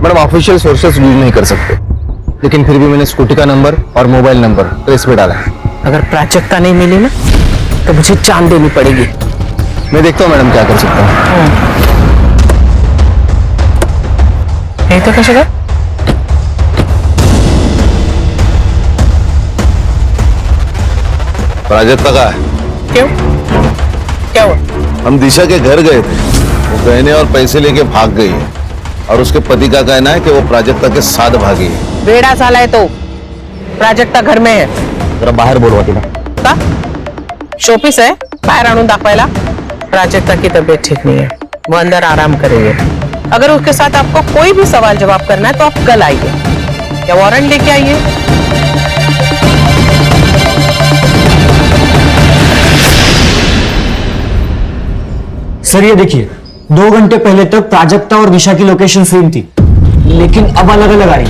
Madam official sources use नहीं कर सकते, लेकिन फिर भी मैंने स्कूटी का नंबर और मोबाइल नंबर ट्रेस पे डाला है। अगर प्राजक्ता नहीं मिली ना तो मुझे जान देनी पड़ेगी। मैं देखता हूँ मैडम क्या कर सकता हूँ। नहीं तो कैसे? प्राजक्ता का है। क्यों? क्या हुआ? हम दिशा के घर गए थे, वो गहने और पैसे लेके भाग गई है और उसके पति का कहना है कि वो प्राजक्ता के साथ भागी है। बेड़ा साला है तो प्राजक्ता घर में है। जरा बाहर बोलवाती ना। का शोपीस है, बाहर आणून दाखवायला। प्राजक्ता की तबीयत ठीक नहीं है, वो अंदर आराम करेंगे। अगर उसके साथ आपको कोई भी सवाल जवाब करना है तो आप कल आइए या वारंट लेके आइए। सर ये देखिए, 2 घंटे पहले तक प्राजक्ता और दिशा की लोकेशन सेम थी, लेकिन अब अलग अलग आ रही।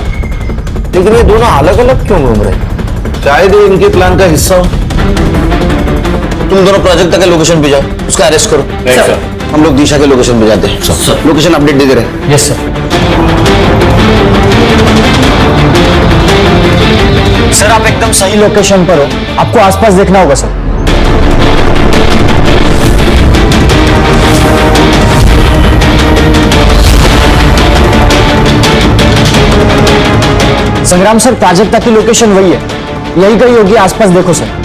लेकिन ये दोनों अलग अलग क्यों घूम रहे? शायद ये इनके प्लान का हिस्सा हो। तुम दोनों प्राजक्ता के लोकेशन पे जाओ, उसका अरेस्ट करो। सर। हम लोग दिशा के लोकेशन पे जाते हैं। लोकेशन अपडेट देते रहे। Yes sir. सर आप एकदम सही लोकेशन पर हो, आपको आसपास देखना होगा सर। संग्राम सर, प्राजक्ता की लोकेशन वही है, यही कहीं होगी, आसपास देखो सर।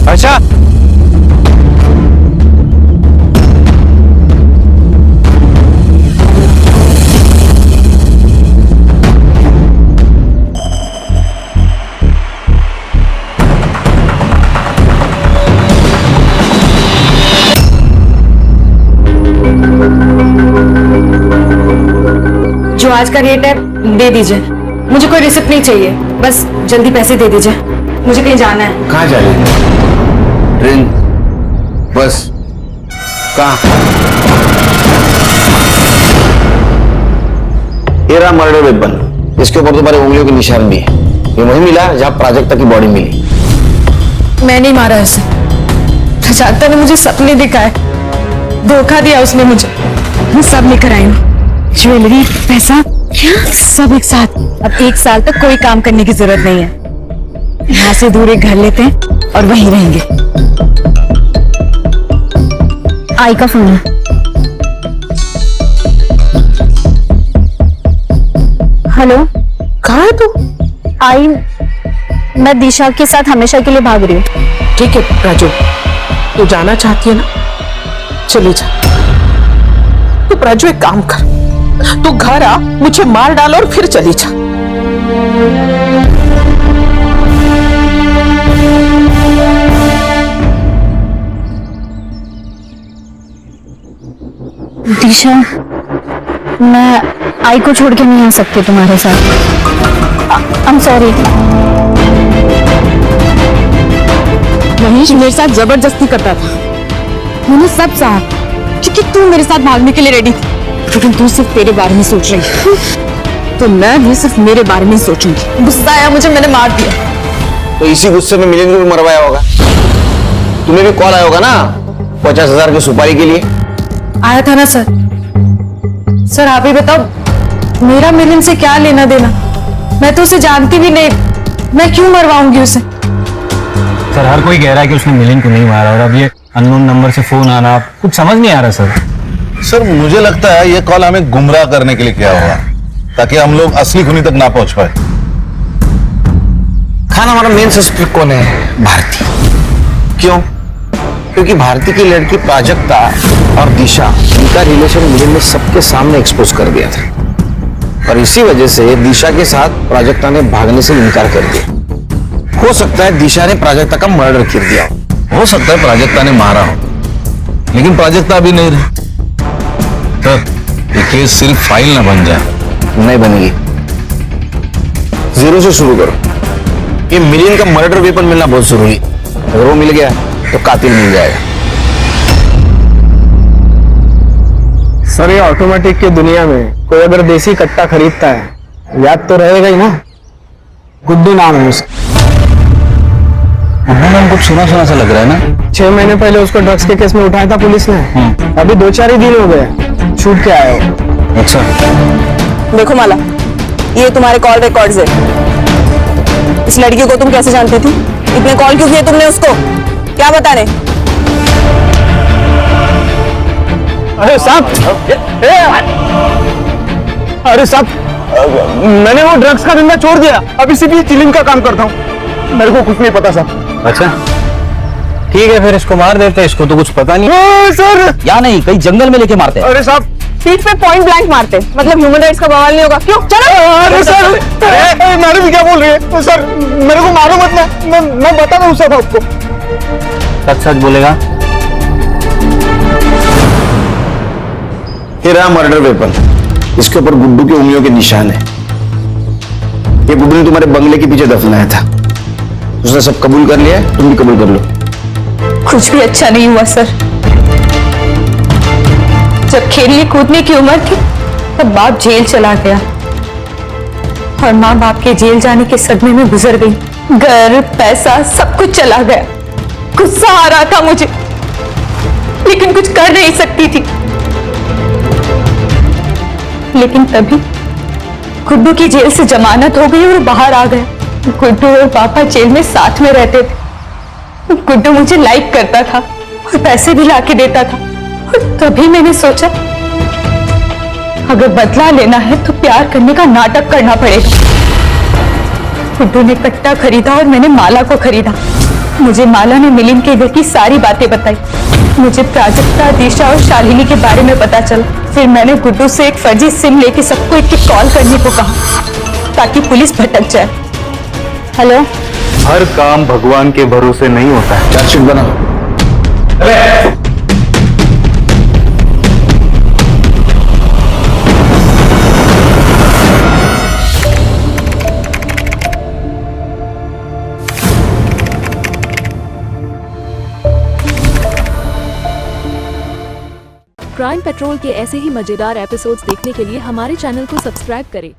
अच्छा जो आज का रेट है दे दीजिए, मुझे कोई रिसिप्ट नहीं चाहिए, बस जल्दी पैसे दे दीजिए, मुझे कहीं जाना है। कहाँ जा रही है? ट्रेन, बस, कहाँ? ये रहा मर्डर वेपन, इसके ऊपर तुम्हारे उंगलियों के निशान भी है। ये वही मिला जहाँ प्राजक्ता की बॉडी मिली। मैं नहीं मारा उसे, प्राजक्ता ने मुझे सपने दिखाए, धोखा दिया उसने मुझे। मैं सब लेकर आई हूँ, ज्वेलरी, पैसा, सब एक साथ। अब 1 साल तक कोई काम करने की जरूरत नहीं है। यहाँ से दूर एक घर लेते हैं और वहीं रहेंगे। आई का फोन है। हेलो, कहाँ है तू? आई, मैं दिशा के साथ हमेशा के लिए भाग रही हूँ। ठीक है राजू, तू जाना चाहती है ना, चली जा। तो राजू एक काम कर, तू घर आ, मुझे मार डाल और फिर चली जा। दिशा, मैं आई को छोड़ के नहीं आ सकती तुम्हारे साथ। I am sorry. महेश मेरे साथ जबरदस्ती करता था, मैंने सब सहा, क्योंकि तू मेरे साथ भागने के लिए रेडी थी, लेकिन तू सिर्फ तेरे बारे में सोच रही है। तो मैं भी सिर्फ मेरे बारे में सोचूंगी। गुस्सा आया मुझे, मैंने मार दिया। तो इसी गुस्से में मिलिंद को भी मरवाया होगा। तुम्हें भी कॉल आया होगा ना 50,000 की सुपारी के लिए। आया था ना सर। सर आप ही बताओ, मेरा मिलिंद से क्या लेना देना? मैं तो उसे जानती भी नहीं, मैं क्यों मरवाऊंगी उसे? सर हर कोई कह रहा है कि उसने मिलिंद को नहीं मारा, और अब ये अननोन नंबर से फोन आना कुछ समझ नहीं आ रहा सर। सर मुझे लगता है ये कॉल हमें गुमराह करने के लिए किया होगा, ताकि हम लोग असली खूनी तक ना पहुंच पाए। खान, हमारा मेन सस्पेक्ट कौन है? भारती। क्यों? क्योंकि भारती की लड़की प्राजक्ता और दिशा, इनका रिलेशन मिलिंद ने सबके सामने एक्सपोज कर दिया था। और इसी वजह से दिशा के साथ प्राजक्ता ने भागने से इनकार कर दिया। हो सकता है दिशा ने प्राजक्ता का मर्डर कर दिया हो सकता है प्राजक्ता ने मारा हो, लेकिन प्राजक्ता अभी नहीं रही। तब ये केस सिर्फ फाइल ना बन जाए। नहीं बनेगी। जीरो से शुरू करो। ये मिलियन का मर्डर वेपन मिलना बहुत जरूरी है। अगर वो मिल गया तो कातिल मिल जाएगा। सर ये ऑटोमेटिक की दुनिया में कोई अगर देसी कट्टा खरीदता है याद तो रहेगा ही ना। गुड्डू नाम है उसका। नाम कुछ सुना सुना सा लग रहा है ना। 6 महीने पहले उसको ड्रग्स के केस में उठाया था पुलिस ने। अभी 2-4 ही दिन हो गए छूट के आया हो। अच्छा देखो माला, ये तुम्हारे कॉल रिकॉर्ड्स है। इस लड़की को तुम कैसे जानती थी? इतने कॉल क्यों किए तुमने उसको? क्या बताने? अरे साहब, अरे साहब, मैंने वो ड्रग्स का धंधा छोड़ दिया। अभी सिर्फ चिलिंग का काम करता हूँ। मेरे को कुछ नहीं पता साहब। अच्छा ठीक है, फिर इसको मार देते हैं। इसको तो कुछ पता नहीं सर। या नहीं, कहीं जंगल में लेके मारते हैं। अरे साहब, पीठ पे पॉइंट ब्लैंक मारते, मतलब ह्यूमन राइट्स का बवाल नहीं होगा। क्यों? चलो। अरे सर, मैडम क्या बोल रही है? सर मेरे को मारो मत ना, मैं बता दूं सब आपको। सच सच बोलेगा? ये रहा मर्डर वेपन। इसके ऊपर गुड्डू की उंगलियों के निशान है। ये गुड्डू ने तुम्हारे बंगले के पीछे दफनाया था। उसने सब कबूल कर लिया, तुम भी कबूल कर लो। कुछ भी अच्छा नहीं हुआ सर। जब खेलने कूदने की उम्र थी तब बाप जेल चला गया और माँ बाप के जेल जाने के सदमे में गुजर गई। घर, पैसा सब कुछ चला गया। गुस्सा आ रहा था मुझे, लेकिन कुछ कर नहीं सकती थी। लेकिन तभी गुड्डू की जेल से जमानत हो गई और बाहर आ गए। गुड्डू और पापा जेल में साथ में रहते थे। गुड्डू मुझे लाइक करता था और पैसे भी लाके देता था। और तभी मैंने सोचा अगर बदला लेना है तो प्यार करने का नाटक करना पड़ेगा। गुड्डू ने कट्टा खरीदा और मैंने माला को खरीदा। मुझे माला ने मिलिंद के घर की सारी बातें बताई। मुझे प्राजक्ता, दिशा और शालिनी के बारे में पता चला। फिर मैंने गुड्डू से एक फर्जी सिम लेके सबको एक कॉल करने को कहा ताकि पुलिस भटक जाए। हेलो। हर काम भगवान के भरोसे नहीं होता है। चार्जशीट बना। क्राइम पेट्रोल के ऐसे ही मजेदार एपिसोड्स देखने के लिए हमारे चैनल को सब्सक्राइब करें